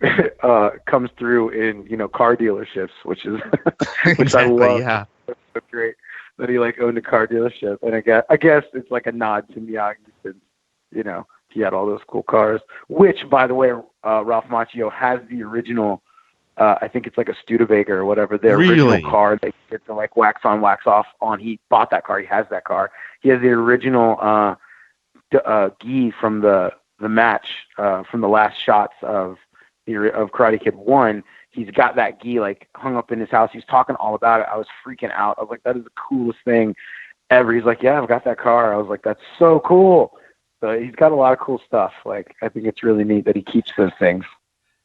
Speaker 2: comes through in, car dealerships, which is, which
Speaker 3: exactly,
Speaker 2: I love.
Speaker 3: Yeah.
Speaker 2: That's so great that he like owned a car dealership. And I guess it's like a nod to Miyagi since, he had all those cool cars, which, by the way, Ralph Macchio has the original, I think it's like a Studebaker or whatever, the original car that gets to like wax on, wax off on. He bought that car. He has that car. He has the original gi from the match, from the last shots of Karate Kid 1. He's got that gi like hung up in his house. He's talking all about it. I was freaking out. I was like, that is the coolest thing ever. He's like, yeah, I've got that car. I was like, that's so cool. So he's got a lot of cool stuff. Like, I think it's really neat that he keeps those things.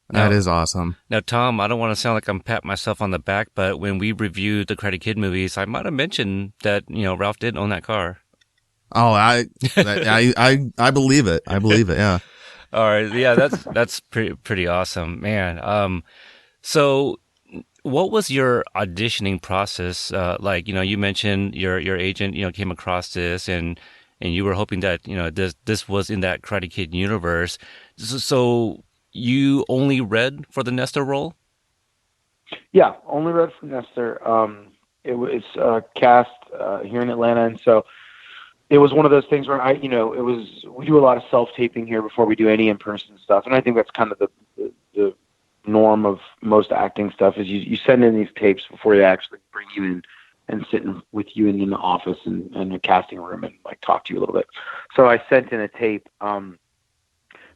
Speaker 3: That is awesome.
Speaker 1: Now, Tom, I don't want to sound like I'm patting myself on the back, but when we reviewed the Karate Kid movies, I might have mentioned that, Ralph did own that car.
Speaker 3: Oh, I believe it. I believe it. Yeah.
Speaker 1: All right. Yeah, that's pretty awesome, man. So what was your auditioning process like? You mentioned your agent, came across this and you were hoping that, this was in that Karate Kid universe. So you only read for the Nestor role?
Speaker 2: Yeah, only read for Nestor. It was cast here in Atlanta, and so it was one of those things where we do a lot of self-taping here before we do any in-person stuff, and I think that's kind of the norm of most acting stuff is you send in these tapes before they actually bring you in and sit with you in the office and a casting room and like talk to you a little bit. So I sent in a tape.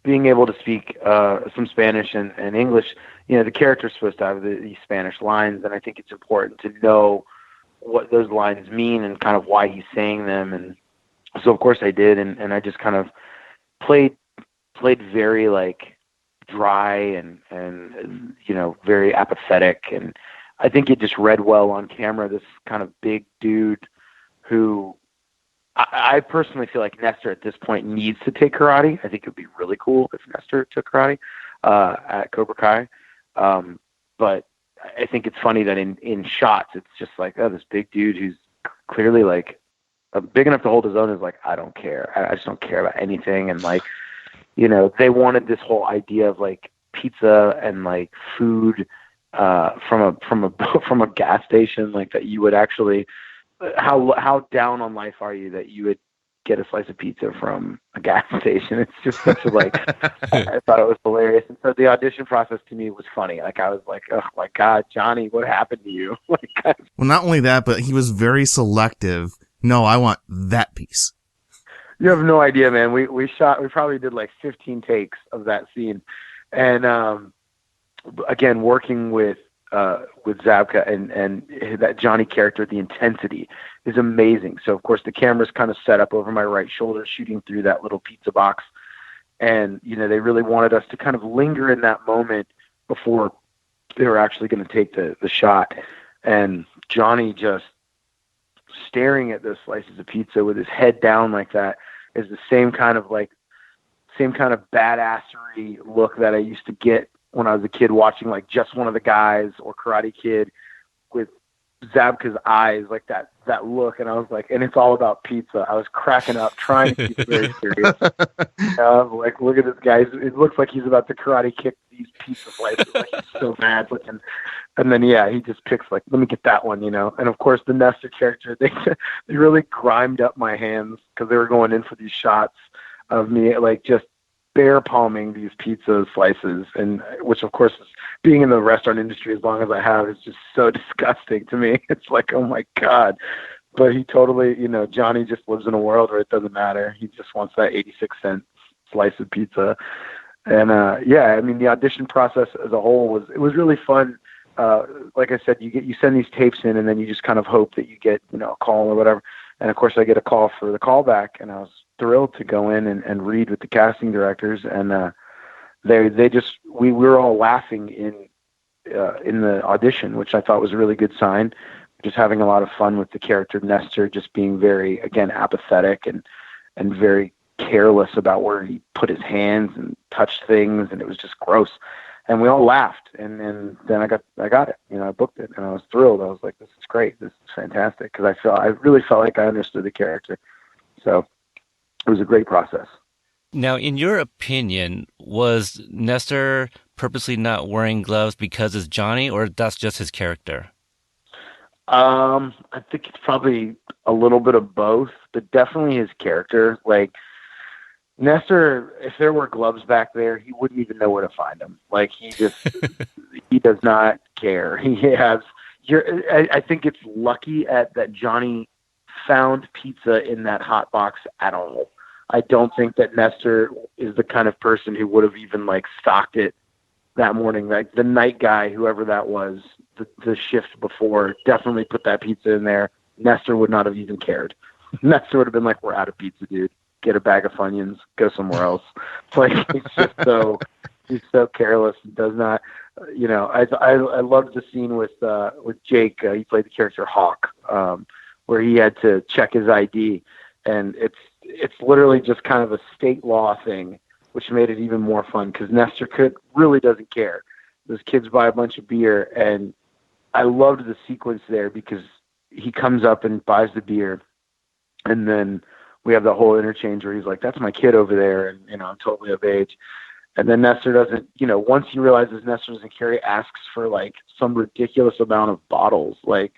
Speaker 2: Being able to speak some Spanish and English, the character's supposed to have these Spanish lines, and I think it's important to know what those lines mean and kind of why he's saying them. And so, of course, I did, and I just kind of played very like dry and very apathetic, and I think it just read well on camera. This kind of big dude who I personally feel like Nestor at this point needs to take karate. I think it would be really cool if Nestor took karate at Cobra Kai. But I think it's funny that in shots, it's just like, oh, this big dude who's clearly like big enough to hold his own is like, I don't care. I just don't care about anything. And like, you know, they wanted this whole idea of like pizza and like food from a gas station, like that you would actually, how down on life are you that you would get a slice of pizza from a gas station? It's just such a like, I thought it was hilarious. And so the audition process to me was funny. Like I was like, oh my God, Johnny, what happened to you? Like,
Speaker 3: well, not only that, but he was very selective. No, I want that piece.
Speaker 2: You have no idea, man. We probably did like 15 takes of that scene. And again, working with Zabka and that Johnny character, the intensity is amazing. So of course the camera's kind of set up over my right shoulder, shooting through that little pizza box. And, you know, they really wanted us to kind of linger in that moment before they were actually going to take the shot. And Johnny just staring at those slices of pizza with his head down like that is the same kind of badassery look that I used to get when I was a kid watching like Just One of the Guys or Karate Kid, with Zabka's eyes, like that look. And I was like, and it's all about pizza. I was cracking up, trying to keep it very serious. Like, look at this guy. It looks like he's about to karate kick these pizza slices. Like, he's so mad looking. And then, yeah, he just picks like, let me get that one, you know? And of course the Nestor character, they really grimed up my hands because they were going in for these shots of me, like just bear palming these pizza slices, and which of course is, being in the restaurant industry as long as I have, is just so disgusting to me. It's like, oh my God. But he totally, you know, Johnny just lives in a world where it doesn't matter. He just wants that 86-cent slice of pizza. And yeah, I mean, the audition process as a whole was really fun. Like I said, you send these tapes in, and then you just kind of hope that you get, you know, a call or whatever. And of course I get a call for the callback, and I was thrilled to go in and read with the casting directors. And we were all laughing in the audition, which I thought was a really good sign. Just having a lot of fun with the character Nestor, just being very, again, apathetic and very careless about where he put his hands and touched things, and it was just gross. And we all laughed, and then I got it. You know, I booked it, and I was thrilled. I was like, "This is great. This is fantastic." Because I really felt like I understood the character. So it was a great process.
Speaker 1: Now, in your opinion, was Nestor purposely not wearing gloves because it's Johnny, or that's just his character?
Speaker 2: I think it's probably a little bit of both, but definitely his character. Like, Nestor, if there were gloves back there, he wouldn't even know where to find them. Like, he does not care. I think it's lucky that Johnny found pizza in that hot box at all. I don't think that Nestor is the kind of person who would have even like stocked it that morning. Like the night guy, whoever that was, the shift before, definitely put that pizza in there. Nestor would not have even cared. Nestor would have been like, "We're out of pizza, dude. Get a bag of Funyuns, go somewhere else." Like, he's so careless and does not, you know. I loved the scene with Jake. He played the character Hawk, where he had to check his ID, and it's literally just kind of a state law thing, which made it even more fun because Nestor really doesn't care. Those kids buy a bunch of beer, and I loved the sequence there because he comes up and buys the beer, and then we have the whole interchange where he's like, "That's my kid over there," and, you know, I'm totally of age. And then Nestor doesn't, you know, once he realizes Nestor doesn't care, he asks for like some ridiculous amount of bottles, like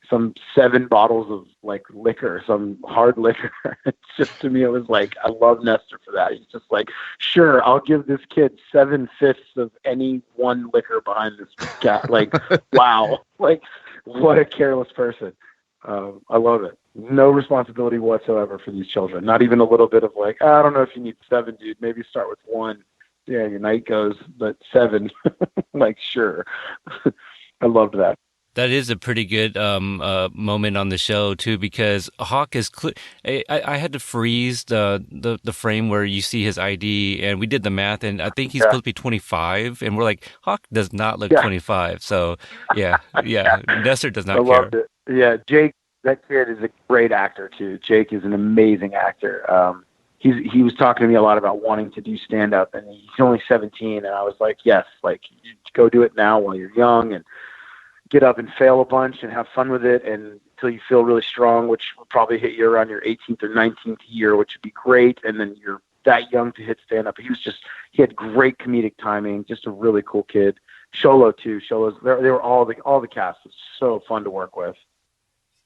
Speaker 2: some 7 bottles of like liquor, some hard liquor. It's just, to me, it was like, I love Nestor for that. He's just like, sure, I'll give this kid 7/5 of any one liquor behind this guy. Like, wow, like what a careless person. I love it. No responsibility whatsoever for these children. Not even a little bit of like, I don't know if you need 7, dude. Maybe start with 1. Yeah, your night goes, but 7. Like, sure. I loved that.
Speaker 1: That is a pretty good moment on the show too, because Hawk is. I had to freeze the frame where you see his ID, and we did the math, and I think he's supposed to be 25, and we're like, Hawk does not look 25. So yeah, Nestor does not care.
Speaker 2: I loved it. Yeah, Jake, that kid is a great actor too. Jake is an amazing actor. He was talking to me a lot about wanting to do stand up, and he's only 17, and I was like, yes, like you go do it now while you're young and get up and fail a bunch and have fun with it and until you feel really strong, which will probably hit you around your 18th or 19th year, which would be great. And then you're that young to hit stand up. He had great comedic timing, just a really cool kid. Sholo too. They were all the cast was so fun to work with.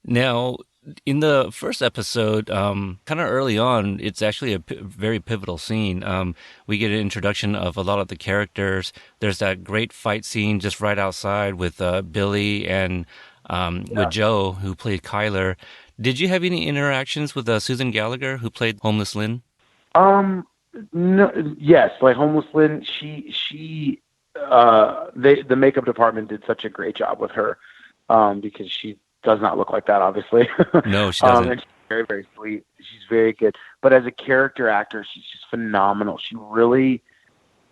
Speaker 1: Now, in the first episode, kind of early on, it's actually a very pivotal scene. We get an introduction of a lot of the characters. There's that great fight scene just right outside with Billy and with Joe, who played Kyler. Did you have any interactions with Susan Gallagher, who played Homeless Lynn?
Speaker 2: No, yes, like Homeless Lynn. The makeup department did such a great job with her because she does not look like that, obviously.
Speaker 1: No, she doesn't.
Speaker 2: And she's very, very sweet. She's very good. But as a character actor, she's just phenomenal. She really,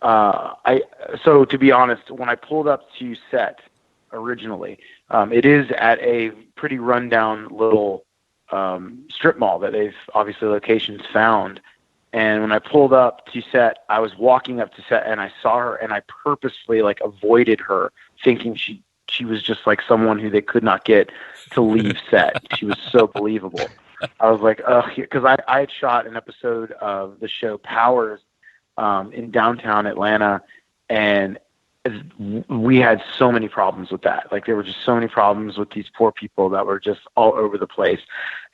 Speaker 2: so to be honest, when I pulled up to set originally, it is at a pretty rundown little strip mall that they've obviously locations found. And when I pulled up to set, I was walking up to set and I saw her and I purposefully like avoided her, thinking she was just like someone who they could not get to leave set. She was so believable. I was like, ugh, because I had shot an episode of the show Powers in downtown Atlanta, and we had so many problems with that. Like there were just so many problems with these poor people that were just all over the place,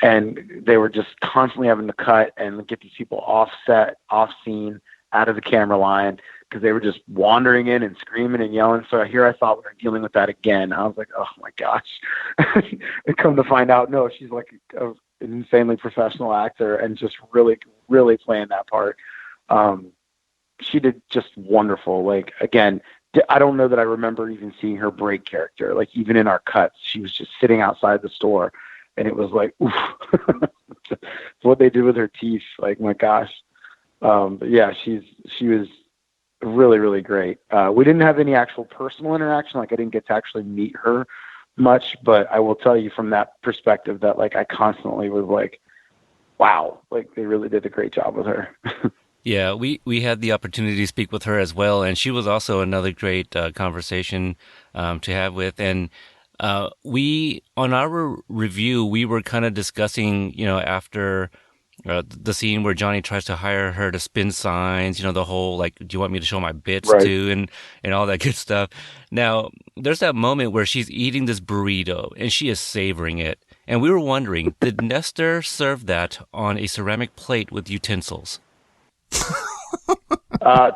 Speaker 2: and they were just constantly having to cut and get these people off set, off scene, out of the camera line, because they were just wandering in and screaming and yelling. So here I thought we were dealing with that again. I was like, oh my gosh. And come to find out, no, she's like an insanely professional actor and just really, really playing that part. She did just wonderful. Like, again, I don't know that I remember even seeing her break character. Like, even in our cuts, she was just sitting outside the store, and it was like, oof. What they did with her teeth, like, my gosh. But yeah, she was really, really great. We didn't have any actual personal interaction. Like, I didn't get to actually meet her much, but I will tell you from that perspective that, like, I constantly was like, wow, like, they really did a great job with her.
Speaker 1: Yeah, we had the opportunity to speak with her as well, and she was also another great conversation to have with. And we, on our review, we were kind of discussing, after the scene where Johnny tries to hire her to spin signs, the whole, like, do you want me to show my bits
Speaker 2: Right.
Speaker 1: too, and all that good stuff. Now, there's that moment where she's eating this burrito, and she is savoring it. And we were wondering, did Nestor serve that on a ceramic plate with utensils?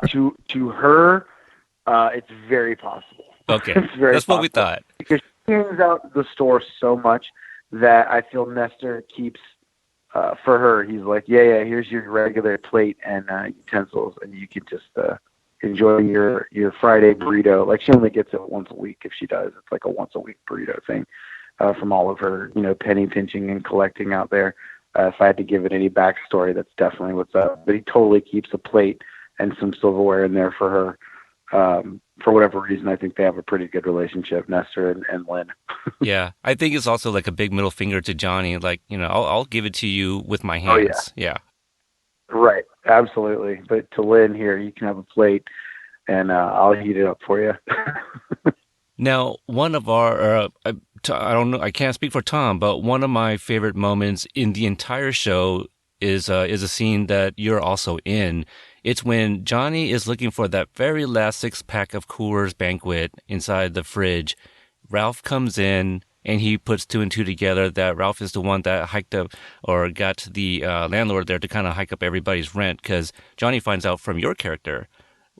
Speaker 2: To her, it's very possible.
Speaker 1: Okay,
Speaker 2: It's very
Speaker 1: that's what we
Speaker 2: possible.
Speaker 1: thought.
Speaker 2: Because she hangs out the store so much that I feel Nestor keeps, for her, he's like, yeah, here's your regular plate and utensils, and you can just enjoy your Friday burrito. Like, she only gets it once a week if she does. It's like a once a week burrito thing from all of her, penny pinching and collecting out there. If I had to give it any backstory, that's definitely what's up. But he totally keeps a plate and some silverware in there for her. For whatever reason, I think they have a pretty good relationship, Nestor and Lynn.
Speaker 1: Yeah, I think it's also like a big middle finger to Johnny. Like, I'll give it to you with my hands. Yeah.
Speaker 2: Right, absolutely. But to Lynn, here, you can have a plate, and I'll heat it up for you.
Speaker 1: Now, one of our, I don't know, I can't speak for Tom, but one of my favorite moments in the entire show is a scene that you're also in. It's when Johnny is looking for that very last 6-pack of Coors Banquet inside the fridge. Ralph comes in and he puts 2 and 2 together that Ralph is the one that hiked up or got the landlord there to kind of hike up everybody's rent, because Johnny finds out from your character.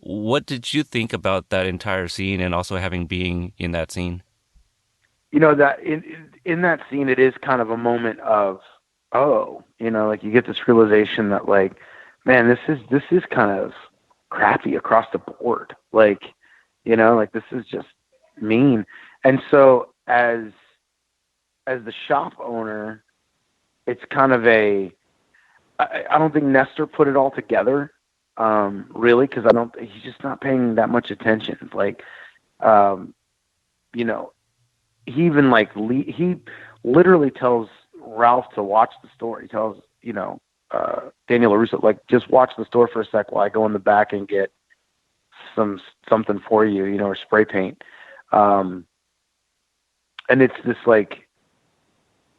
Speaker 1: What did you think about that entire scene and also having being in that scene?
Speaker 2: That in that scene, it is kind of a moment of, like, you get this realization that, like, man, this is kind of crappy across the board. Like, like, this is just mean. And so as the shop owner, it's kind of I don't think Nestor put it all together, really, because he's just not paying that much attention. Like, he even, like, he literally tells Ralph to watch the store. He tells, Daniel LaRusso, like, just watch the store for a sec while I go in the back and get something for you, or spray paint. And it's this like,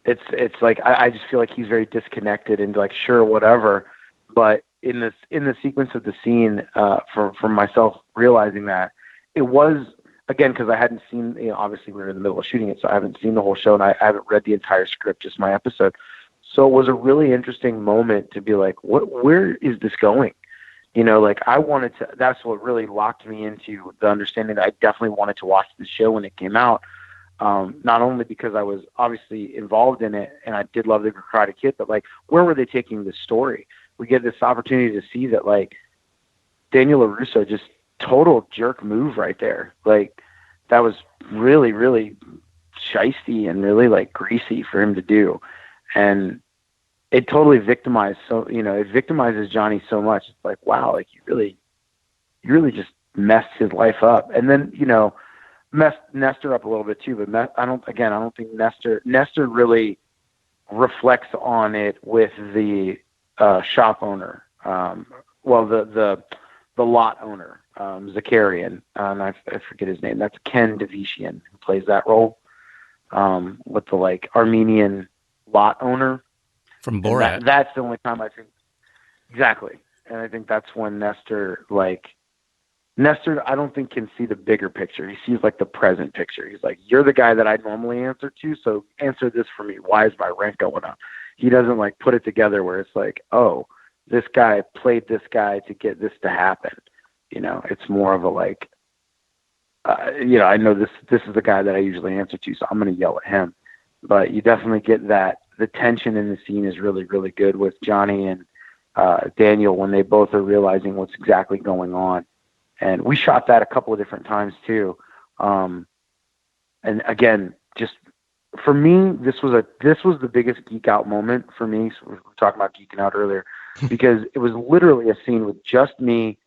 Speaker 2: it's like, I just feel like he's very disconnected and like, sure, whatever. But in the sequence of the scene, for myself realizing that it was, again, because I hadn't seen, obviously we were in the middle of shooting it, so I haven't seen the whole show, and I haven't read the entire script, just my episode. So it was a really interesting moment to be like, where is this going? Like I wanted to, that's what really locked me into the understanding that I definitely wanted to watch the show when it came out. Not only because I was obviously involved in it and I did love the Karate Kid, but like, where were they taking this story? We get this opportunity to see that, like, Daniel LaRusso, just total jerk move right there. Like, that was really, really shisty and really like greasy for him to do. And it totally victimized. So, it victimizes Johnny so much. It's like, wow, like you really just messed his life up. And then, messed Nestor up a little bit too, but I don't think Nestor really reflects on it with the shop owner. The lot owner, Zakarian, and I forget his name. That's Ken Davician who plays that role, with the like Armenian lot owner
Speaker 1: from Borat.
Speaker 2: That's the only time I think exactly, and I think that's when Nestor, I don't think can see the bigger picture. He sees like the present picture. He's like, you're the guy that I normally answer to, so answer this for me. Why is my rent going up? He doesn't like put it together where it's like, oh, this guy played this guy to get this to happen. It's more of a like, I know this is the guy that I usually answer to, so I'm going to yell at him. But you definitely get that the tension in the scene is really, really good with Johnny and Daniel when they both are realizing what's exactly going on. And we shot that a couple of different times too. And again, just for me, this was the biggest geek out moment for me. So we were talking about geeking out earlier, because it was literally a scene with just me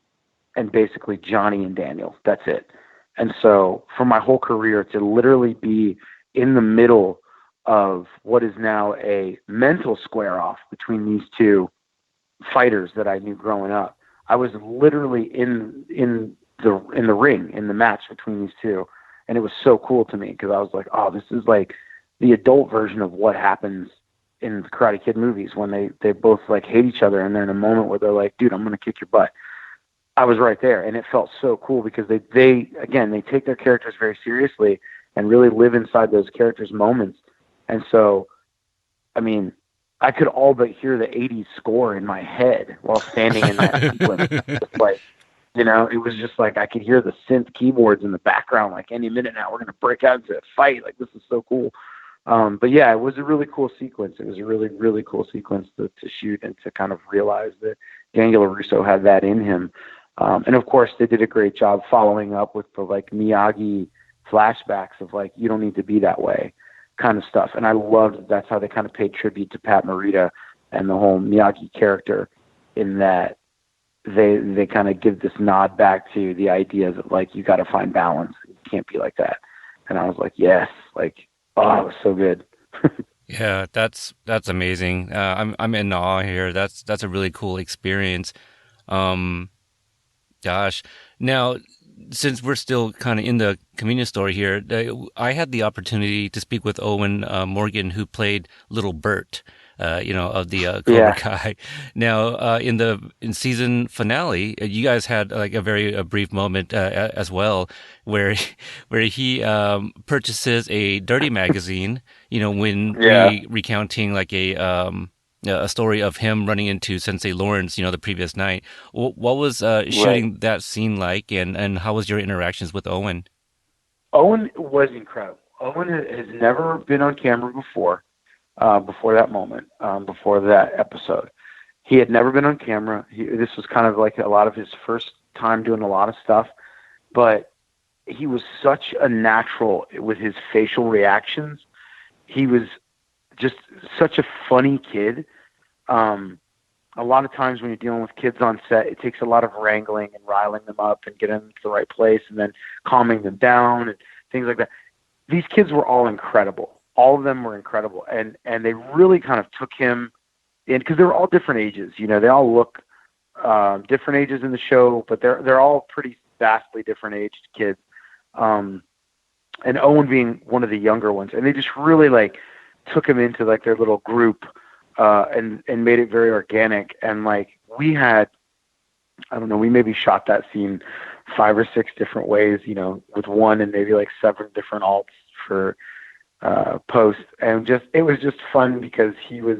Speaker 2: and basically Johnny and Daniel. That's it. And so for my whole career to literally be in the middle of what is now a mental square off between these two fighters that I knew growing up, I was literally in the ring, in the match between these two. And it was so cool to me because I was like, oh, this is like the adult version of what happens in the Karate Kid movies when they both like hate each other and they're in a moment where they're like, dude, I'm going to kick your butt. I was right there, and it felt so cool because they take their characters very seriously and really live inside those characters' moments. And so, I mean, I could all but hear the 80s score in my head while standing in that sequence. Just like, it was just like I could hear the synth keyboards in the background, like any minute now we're going to break out into a fight. Like, this is so cool. But yeah, it was a really cool sequence. It was a really, really cool sequence to shoot and to kind of realize that Daniel LaRusso had that in him. And of course they did a great job following up with the like Miyagi flashbacks of like, you don't need to be that way kind of stuff. And I loved that's how they kind of paid tribute to Pat Morita and the whole Miyagi character, in that they kind of give this nod back to the idea that like, you got to find balance. You can't be like that. And I was like, yes, like, oh, it was so good.
Speaker 1: Yeah, that's amazing. I'm in awe here. That's a really cool experience. Gosh. Now, since we're still kind of in the convenience store here, I had the opportunity to speak with Owen Morgan, who played Little Bert, of the Cobra Kai. Now, in season finale, you guys had like a very brief moment as well, where he purchases a dirty magazine. When recounting like a story of him running into Sensei Lawrence, the previous night. What was shooting that scene like, and how was your interactions with Owen?
Speaker 2: Owen was incredible. Owen has never been on camera before that moment, before that episode. He had never been on camera. This was kind of like a lot of his first time doing a lot of stuff, but he was such a natural with his facial reactions. He was just such a funny kid. A lot of times when you're dealing with kids on set, it takes a lot of wrangling and riling them up and getting them to the right place and then calming them down and things like that. These kids were all incredible. all of them were incredible, and they really kind of took him in, because they were all different ages. You know, they all look different ages in the show, but they're all pretty vastly different aged kids. And Owen being one of the younger ones, and they just really like took him into like their little group, and made it very organic. And like we had, I don't know, we maybe shot that scene 5 or 6 different ways, you know, with one and maybe like 7 different alts for post, and it was just fun because he was.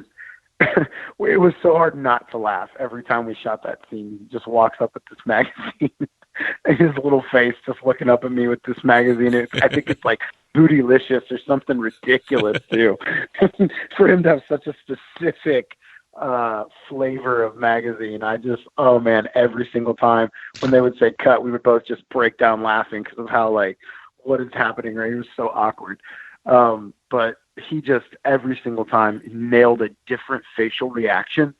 Speaker 2: It was so hard not to laugh every time we shot that scene. He just walks up with this magazine. And his little face just looking up at me with this magazine. I think it's like Bootylicious or something ridiculous too. For him to have such a specific flavor of magazine, oh man, every single time when they would say cut, we would both just break down laughing because of how like what is happening, right? He was so awkward. But he just every single time nailed a different facial reaction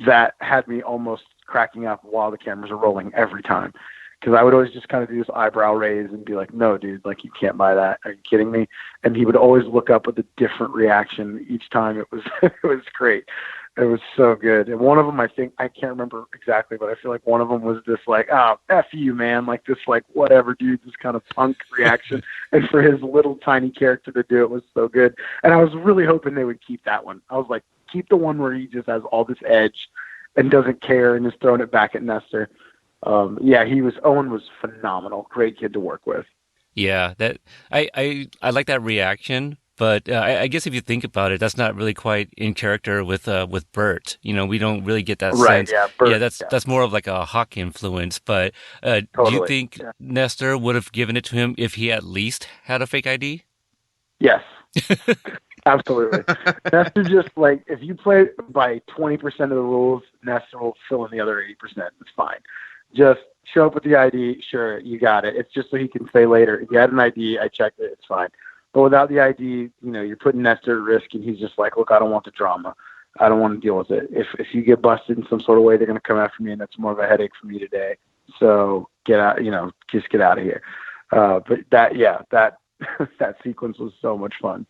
Speaker 2: that had me almost cracking up while the cameras are rolling every time. Because I would always just kind of do this eyebrow raise and be like, no, dude, like, you can't buy that. Are you kidding me? And he would always look up with a different reaction each time. It was it was great. It was so good. And one of them, I think, I can't remember exactly, but I feel like one of them was this like, oh, F you, man. Like this, like, whatever, dude, this kind of punk reaction. And for his little tiny character to do it was so good. And I was really hoping they would keep that one. I was like, keep the one where he just has all this edge and doesn't care and is throwing it back at Nestor. Yeah, Owen was phenomenal. Great kid to work with.
Speaker 1: Yeah, that I like that reaction, but I guess if you think about it, that's not really quite in character with Bert. You know, we don't really get that
Speaker 2: Right,
Speaker 1: sense.
Speaker 2: yeah, Bert,
Speaker 1: that's more of like a Hawk influence. But
Speaker 2: totally.
Speaker 1: Do you think Nestor would have given it to him if he at least had a fake ID?
Speaker 2: Yes. Absolutely. Nestor just like, if you play by 20% of the rules, Nestor will fill in the other 80%. It's fine. Just show up with the ID. Sure, you got it. It's just so he can say later, if you had an ID, I checked it. It's fine. But without the ID, you know, you're putting Nestor at risk, and he's just like, look, I don't want the drama. I don't want to deal with it. If you get busted in some sort of way, they're going to come after me, and that's more of a headache for me today. So get out, you know, just get out of here. But that that sequence was so much fun.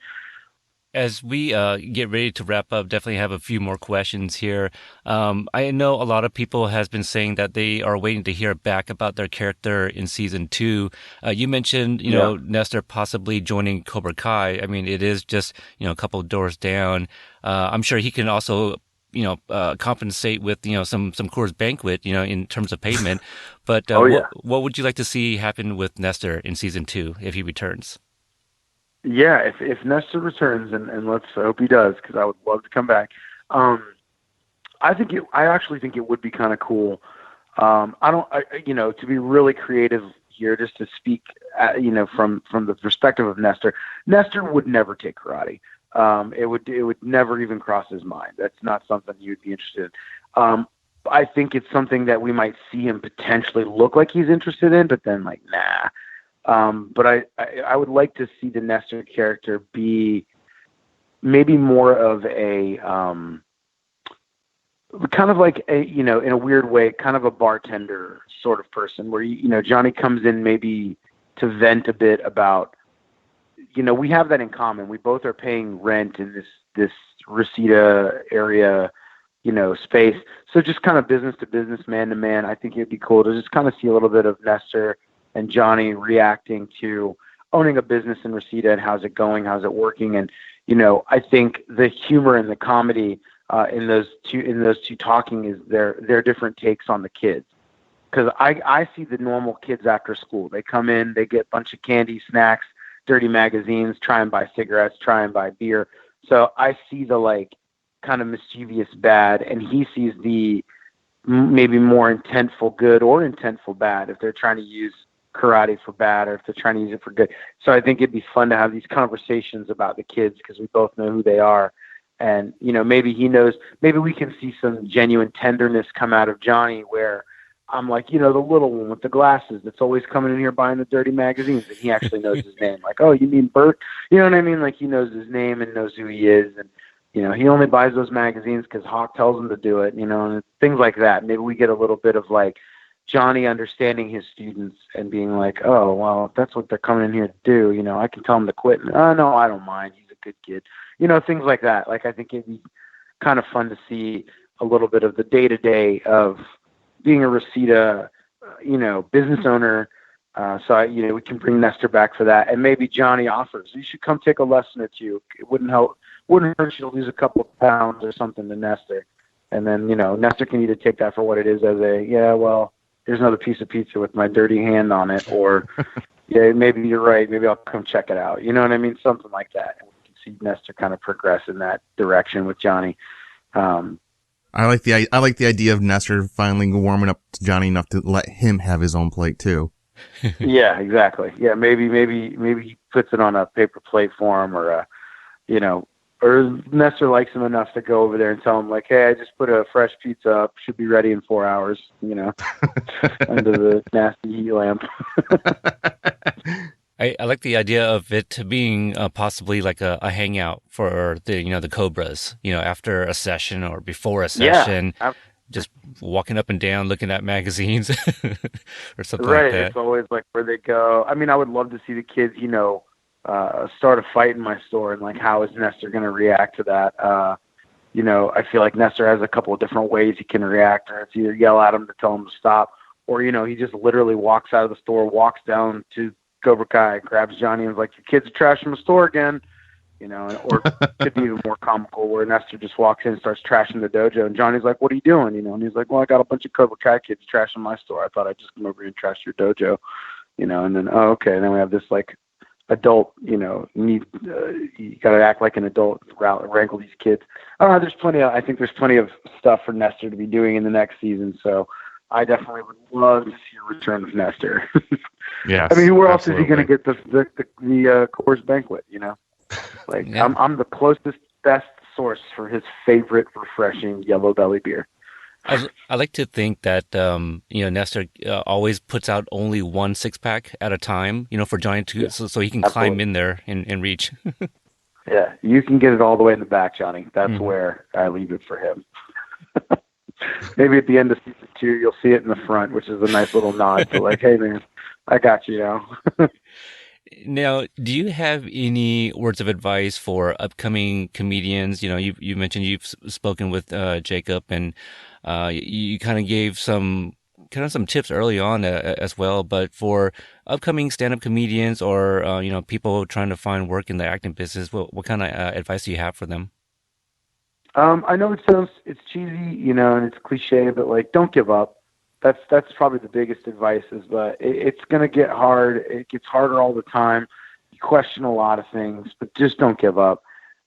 Speaker 1: As we get ready to wrap up, definitely have a few more questions here. I know a lot of people has been saying that they are waiting to hear back about their character in season 2. You mentioned, you know, Nestor possibly joining Cobra Kai. I mean, it is just, you know, a couple of doors down. I'm sure he can also, you know, compensate with, you know, some Coors Banquet, you know, in terms of payment. But what would you like to see happen with Nestor in season 2 if he returns?
Speaker 2: Yeah, if Nestor returns, and let's hope he does, because I would love to come back. I actually think it would be kind of cool. You know, to be really creative here, just to speak, you know, from the perspective of Nestor. Nestor would never take karate. It would never even cross his mind. That's not something you'd be interested in. I think it's something that we might see him potentially look like he's interested in, but then like, nah. But I would like to see the Nestor character be maybe more of a kind of like a, you know, in a weird way, kind of a bartender sort of person where, you know, Johnny comes in maybe to vent a bit about, you know, we have that in common. We both are paying rent in this Reseda area, you know, space. So just kind of business to business, man to man. I think it'd be cool to just kind of see a little bit of Nestor and Johnny reacting to owning a business in Reseda and how's it going, how's it working. And, you know, I think the humor and the comedy in those two talking is their different takes on the kids. Because I see the normal kids after school. They come in, they get a bunch of candy, snacks, dirty magazines, try and buy cigarettes, try and buy beer. So I see the like kind of mischievous bad, and he sees the maybe more intentful good or intentful bad if they're trying to use karate for bad or if they're trying to use it for good. So I think it'd be fun to have these conversations about the kids because we both know who they are. And, you know, maybe he knows, maybe we can see some genuine tenderness come out of Johnny where I'm like, you know, the little one with the glasses that's always coming in here buying the dirty magazines, and he actually knows his name. Like, oh, you mean Bert? You know what I mean? Like, he knows his name and knows who he is. And, you know, he only buys those magazines because Hawk tells him to do it, you know, and things like that. Maybe we get a little bit of like Johnny understanding his students and being like, oh, well, if that's what they're coming in here to do, you know, I can tell them to quit. And, oh, no, I don't mind. He's a good kid. Things like that. Like, I think it'd be kind of fun to see a little bit of the day-to-day of being a Reseda, business owner. We can bring Nestor back for that. And maybe Johnny offers, you should come take a lesson or two. It wouldn't hurt you to lose a couple of pounds or something to Nestor. And then, Nestor can either take that for what it is as here's another piece of pizza with my dirty hand on it. Or, yeah, maybe you're right. Maybe I'll come check it out. You know what I mean? Something like that. And we can see Nestor kind of progress in that direction with Johnny.
Speaker 3: I like the idea of Nestor finally warming up to Johnny enough to let him have his own plate too.
Speaker 2: Yeah, exactly. Yeah, maybe he puts it on a paper plate for him, or or Nestor likes him enough to go over there and tell him, like, hey, I just put a fresh pizza up, should be ready in 4 hours, under the nasty heat lamp.
Speaker 1: I like the idea of it being possibly like a hangout for the Cobras, after a session or before a session, just walking up and down, looking at magazines or something like that. Right,
Speaker 2: it's always like where they go. I mean, I would love to see the kids, start a fight in my store, and like, how is Nestor going to react to that? I feel like Nestor has a couple of different ways he can react, or it's either yell at him to tell him to stop, or, he just literally walks out of the store, walks down to Cobra Kai, grabs Johnny and is like, your kids are trashing the store again, or it could be even more comical where Nestor just walks in and starts trashing the dojo, and Johnny's like, what are you doing? And he's like, well, I got a bunch of Cobra Kai kids trashing my store. I thought I'd just come over here and trash your dojo, and then, oh, okay. And then we have this like adult, you got to act like an adult, wrangle these kids. I don't know. I think there's plenty of stuff for Nestor to be doing in the next season. So I definitely would love to see a return of Nestor.
Speaker 3: Yeah.
Speaker 2: I mean, where else is he going to get the Coors Banquet? Like, yeah. I'm the closest, best source for his favorite refreshing Yellow Belly beer.
Speaker 1: I like to think that Nestor always puts out only one 6-pack at a time, for Johnny to so he can climb in there and reach.
Speaker 2: Yeah, you can get it all the way in the back, Johnny. That's where I leave it for him. Maybe at the end of season 2, you'll see it in the front, which is a nice little nod to like, hey man, I got you now.
Speaker 1: Now, do you have any words of advice for upcoming comedians? You mentioned you've spoken with Jacob, and you kind of gave some tips early on as well. But for upcoming stand-up comedians or people trying to find work in the acting business, what kind of advice do you have for them?
Speaker 2: I know it's cheesy, and it's cliche, but like, don't give up. That's probably the biggest advice but it's going to get hard. It gets harder all the time. You question a lot of things, but just don't give up.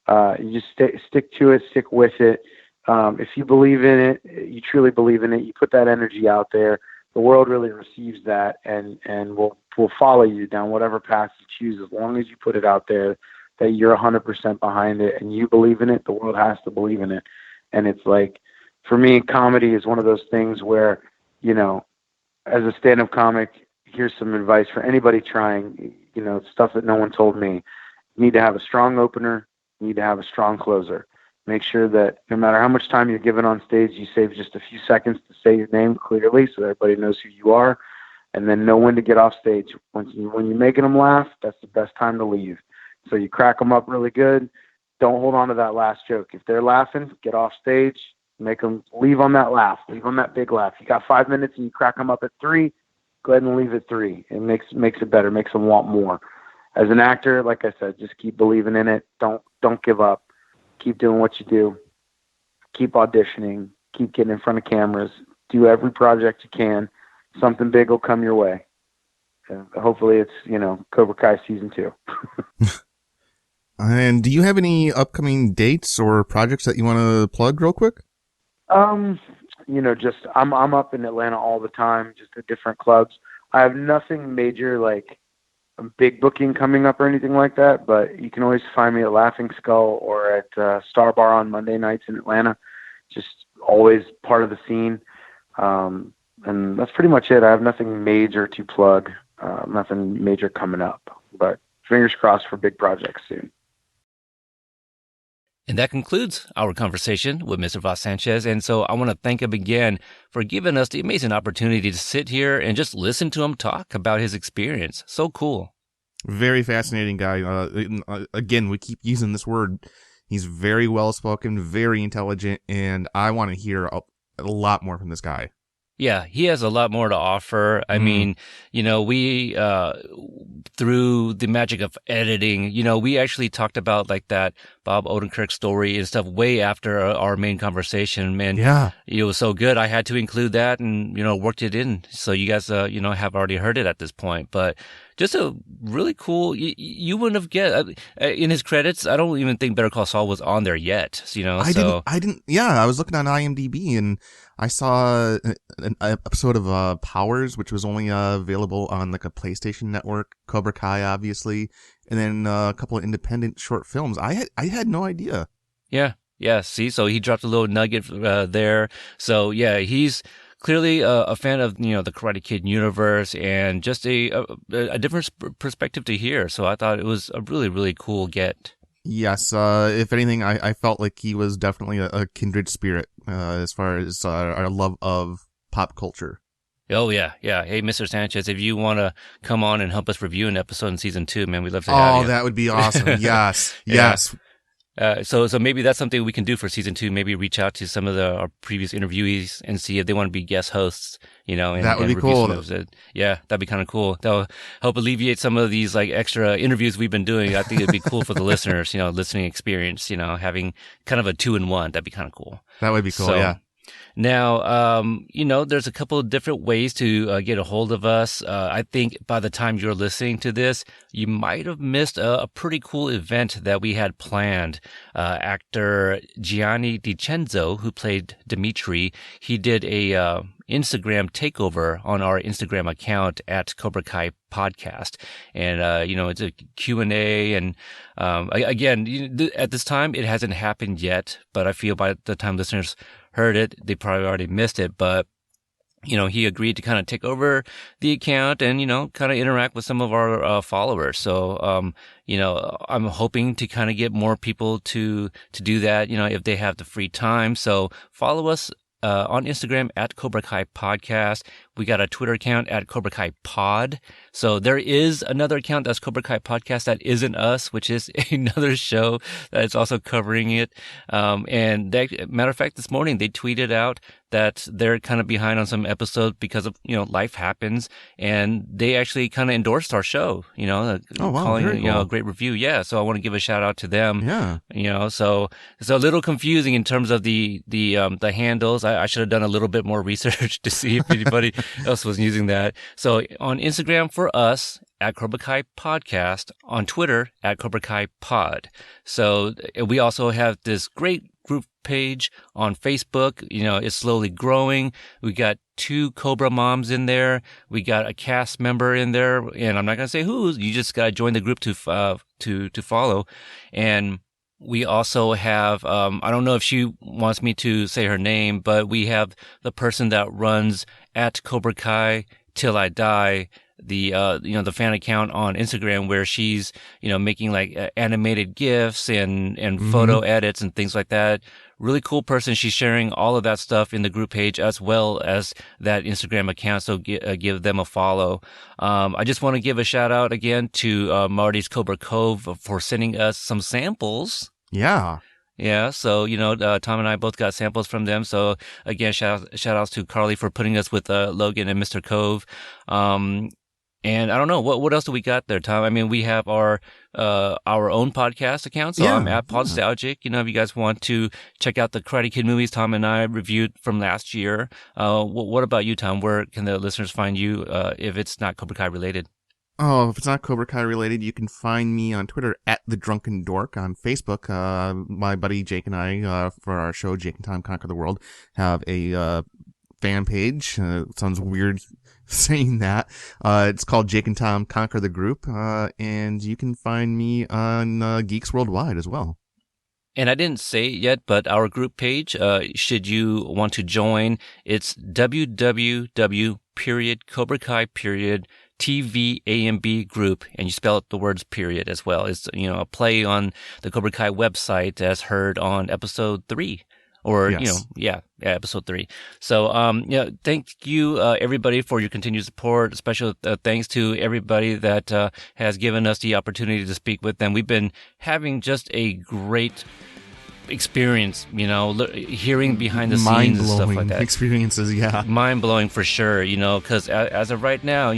Speaker 2: You just stick to it, stick with it. If you believe in it, you truly believe in it, you put that energy out there, the world really receives that and will follow you down whatever path you choose. As long as you put it out there that you're 100% behind it and you believe in it, the world has to believe in it. And it's like, for me, comedy is one of those things where, as a stand-up comic, here's some advice for anybody trying, stuff that no one told me. You need to have a strong opener. You need to have a strong closer. Make sure that no matter how much time you're given on stage, you save just a few seconds to say your name clearly so that everybody knows who you are, and then know when to get off stage. When you're making them laugh, that's the best time to leave. So you crack them up really good. Don't hold on to that last joke. If they're laughing, get off stage. Make them leave on that laugh. Leave on that big laugh. You got 5 minutes and you crack them up at 3, go ahead and leave at 3. It makes it better, makes them want more. As an actor, like I said, just keep believing in it. Don't give up. Keep doing what you do. Keep auditioning. Keep getting in front of cameras. Do every project you can. Something big will come your way. Hopefully it's, Cobra Kai season 2.
Speaker 3: And do you have any upcoming dates or projects that you want to plug real quick?
Speaker 2: Just I'm up in Atlanta all the time, just at different clubs. I have nothing major like a big booking coming up or anything like that, but you can always find me at Laughing Skull or at Star Bar on Monday nights in Atlanta. Just always part of the scene. And that's pretty much it. I have nothing major to plug, nothing major coming up, but fingers crossed for big projects soon.
Speaker 1: And that concludes our conversation with Mr. Vas Sanchez. And so I want to thank him again for giving us the amazing opportunity to sit here and just listen to him talk about his experience. So cool.
Speaker 3: Very fascinating guy. Again, we keep using this word. He's very well spoken, very intelligent, and I want to hear a lot more from this guy.
Speaker 1: Yeah, he has a lot more to offer. I mean, we, through the magic of editing, we actually talked about like that Bob Odenkirk story and stuff way after our main conversation. Man,
Speaker 3: Yeah.
Speaker 1: it was so good. I had to include that and, worked it in. So you guys, have already heard it at this point, but just a really cool, you wouldn't have guessed in his credits. I don't even think Better Call Saul was on there yet,
Speaker 3: I didn't. Yeah, I was looking on IMDb and I saw an episode of Powers, which was only available on like a PlayStation network. Cobra Kai, obviously, and then a couple of independent short films. I had no idea.
Speaker 1: Yeah. See, so he dropped a little nugget there. So yeah, he's clearly a fan of the Karate Kid universe and just a different perspective to hear. So I thought it was a really, really cool get.
Speaker 3: Yes, if anything, I felt like he was definitely a kindred spirit as far as our love of pop culture.
Speaker 1: Oh, yeah. Hey, Mr. Sanchez, if you want to come on and help us review an episode in season 2, man, we'd love to have you.
Speaker 3: Oh, that would be awesome. Yes. Yes.
Speaker 1: So maybe that's something we can do for season 2. Maybe reach out to some of our previous interviewees and see if they want to be guest hosts, and
Speaker 3: that would be cool.
Speaker 1: Yeah, that'd be kind of cool. That'll help alleviate some of these like extra interviews we've been doing. I think it'd be cool for the listeners, listening experience, having kind of a 2-in-1. That'd be kind of cool.
Speaker 3: That would be cool.
Speaker 1: So,
Speaker 3: yeah.
Speaker 1: Now, there's a couple of different ways to get a hold of us. I think by the time you're listening to this, you might have missed a pretty cool event that we had planned. Actor Gianni DiCenzo, who played Dimitri, he did a Instagram takeover on our Instagram account at Cobra Kai Podcast. And, it's a Q&A. And again, at this time, it hasn't happened yet, but I feel by the time listeners heard it, they probably already missed it, but he agreed to kind of take over the account and, kind of interact with some of our followers. So, I'm hoping to kind of get more people to do that, if they have the free time. So follow us on Instagram at Cobra Kai Podcast. We got a Twitter account at Cobra Kai Pod. So there is another account that's Cobra Kai Podcast that isn't us, which is another show that is also covering it. And matter of fact, this morning they tweeted out that they're kind of behind on some episodes because of, life happens. And they actually kind of endorsed our show, calling it, a great review. Yeah. So I want to give a shout out to them.
Speaker 3: Yeah.
Speaker 1: So it's a little confusing in terms of the handles. I should have done a little bit more research to see if anybody else was using that. So on Instagram for us at Cobra Kai Podcast, on Twitter at Cobra Kai Pod. So we also have this great group page on Facebook. It's slowly growing. We got 2 Cobra moms in there. We got a cast member in there, and I'm not going to say who. You just got to join the group to follow. And we also have, I don't know if she wants me to say her name, but we have the person that runs at Cobra Kai Till I Die, the fan account on Instagram where she's, making like animated GIFs and photo edits and things like that. Really cool person. She's sharing all of that stuff in the group page as well as that Instagram account. So give them a follow. I just want to give a shout out again to Marty's Cobra Cove for sending us some samples.
Speaker 3: Yeah.
Speaker 1: Yeah. So, Tom and I both got samples from them. So again, shout outs to Carly for putting us with Logan and Mr. Cove. And I don't know, what else do we got there, Tom? I mean, we have our own podcast account. So I'm at Podstalgic. If you guys want to check out the Karate Kid movies Tom and I reviewed from last year. What about you, Tom? Where can the listeners find you if it's not Cobra Kai related?
Speaker 3: Oh, if it's not Cobra Kai related, you can find me on Twitter at The Drunken Dork. On Facebook, my buddy Jake and I, for our show Jake and Tom Conquer the World, have a fan page. It sounds weird saying that. It's called Jake and Tom Conquer the Group, and you can find me on Geeks Worldwide as well.
Speaker 1: And I didn't say it yet, but our group page, should you want to join, it's www.CobraKai. TVAMB group, and you spell out the words period as well. It's, a play on the Cobra Kai website as heard on episode 3 or,
Speaker 3: Yes.
Speaker 1: episode 3. So, thank you, everybody, for your continued support. Special thanks to everybody that has given us the opportunity to speak with them. We've been having just a great experience, hearing behind the scenes and stuff like that.
Speaker 3: Experiences, yeah.
Speaker 1: Mind-blowing for sure, because as of right now,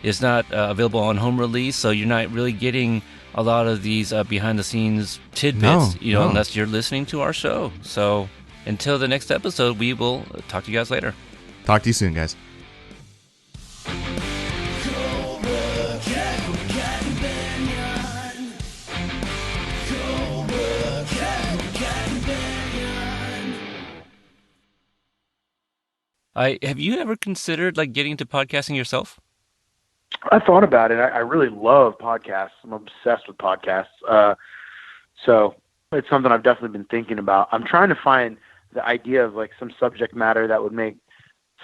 Speaker 1: it's not available on home release, so you're not really getting a lot of these behind-the-scenes tidbits,
Speaker 3: No.
Speaker 1: unless you're listening to our show. So until the next episode, we will talk to you guys later.
Speaker 3: Talk to you soon, guys.
Speaker 1: Have you ever considered getting into podcasting yourself?
Speaker 2: I thought about it. I really love podcasts. I'm obsessed with podcasts. So it's something I've definitely been thinking about. I'm trying to find the idea of some subject matter that would make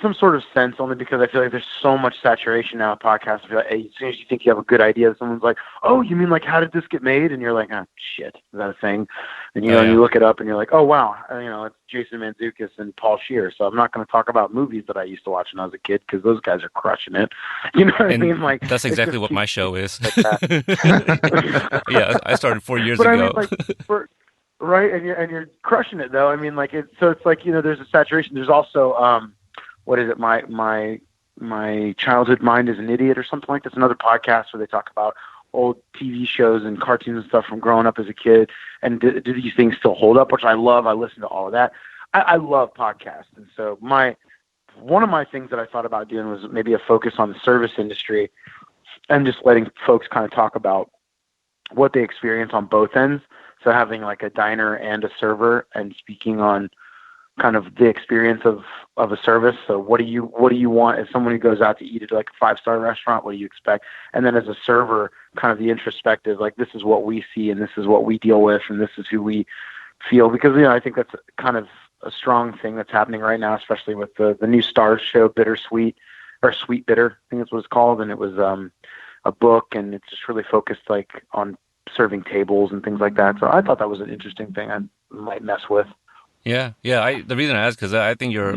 Speaker 2: some sort of sense, only because I feel like there's so much saturation now with podcasts. I feel like, as soon as you think you have a good idea, someone's like, "Oh, you mean how did this get made?" And you're like, "Oh, shit, is that a thing?" And and you look it up, and you're like, "Oh, wow, it's Jason Mantzoukas and Paul Scheer." So I'm not going to talk about movies that I used to watch when I was a kid, because those guys are crushing it. You know what I mean?
Speaker 1: That's exactly what my show is.
Speaker 2: That.
Speaker 1: Yeah, I started 4 years ago.
Speaker 2: Right, and you're crushing it though. I mean, there's a saturation. There's also what is it? My childhood mind is an idiot, or something like that. It's another podcast where they talk about old TV shows and cartoons and stuff from growing up as a kid, and do these things still hold up? Which I love. I listen to all of that. I love podcasts, and so one of my things that I thought about doing was maybe a focus on the service industry, and just letting folks kind of talk about what they experience on both ends. So having a diner and a server, and speaking on kind of the experience of a service. So what do you want as someone who goes out to eat at a 5-star restaurant? What do you expect? And then as a server, kind of the introspective, this is what we see, and this is what we deal with, and this is who we feel. Because I think that's kind of a strong thing that's happening right now, especially with the new Starz show, Bittersweet, or Sweet Bitter, I think that's what it's called. And it was a book, and it's just really focused on serving tables and things like that. So I thought that was an interesting thing I might mess with.
Speaker 1: Yeah. The reason I ask, because I think you're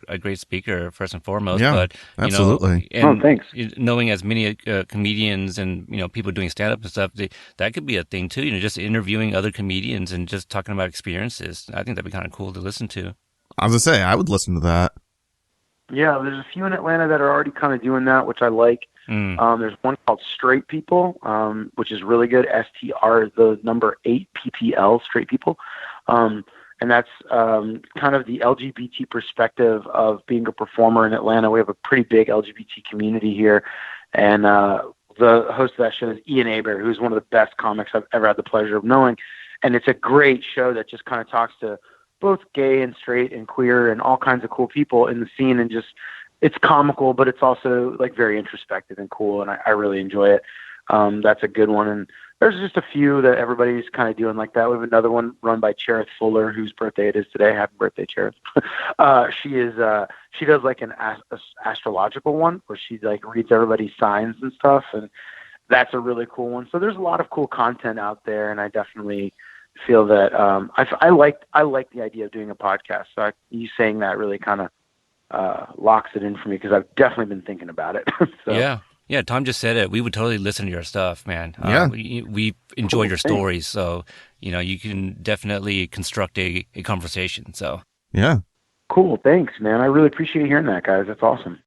Speaker 1: a great speaker first and foremost.
Speaker 3: Yeah,
Speaker 1: but
Speaker 3: absolutely.
Speaker 2: Thanks.
Speaker 1: Knowing as many comedians and people doing stand up and stuff, that could be a thing too. Just interviewing other comedians and just talking about experiences. I think that'd be kind of cool to listen to.
Speaker 3: I was gonna say, I would listen to that.
Speaker 2: Yeah, there's a few in Atlanta that are already kind of doing that, which I like. There's one called Straight People, which is really good. STR, the number 8 PPL, Straight People. And that's kind of the LGBT perspective of being a performer in Atlanta. We have a pretty big LGBT community here. And the host of that show is Ian Aber, who's one of the best comics I've ever had the pleasure of knowing. And it's a great show that just kind of talks to both gay and straight and queer and all kinds of cool people in the scene. And just, it's comical, but it's also very introspective and cool. And I really enjoy it. That's a good one. And there's just a few that everybody's kind of doing like that. We have another one run by Cherith Fuller, whose birthday it is today. Happy birthday, Cherith. She does an astrological one where she reads everybody's signs and stuff. And that's a really cool one. So there's a lot of cool content out there. And I definitely feel that, I like the idea of doing a podcast. So you saying that really kind of locks it in for me, because I've definitely been thinking about it. So.
Speaker 1: Yeah, Tom just said it. We would totally listen to your stuff, man.
Speaker 3: Yeah.
Speaker 1: We enjoy your stories, so you can definitely construct a conversation. So
Speaker 3: yeah,
Speaker 2: cool. Thanks, man. I really appreciate hearing that, guys. That's awesome.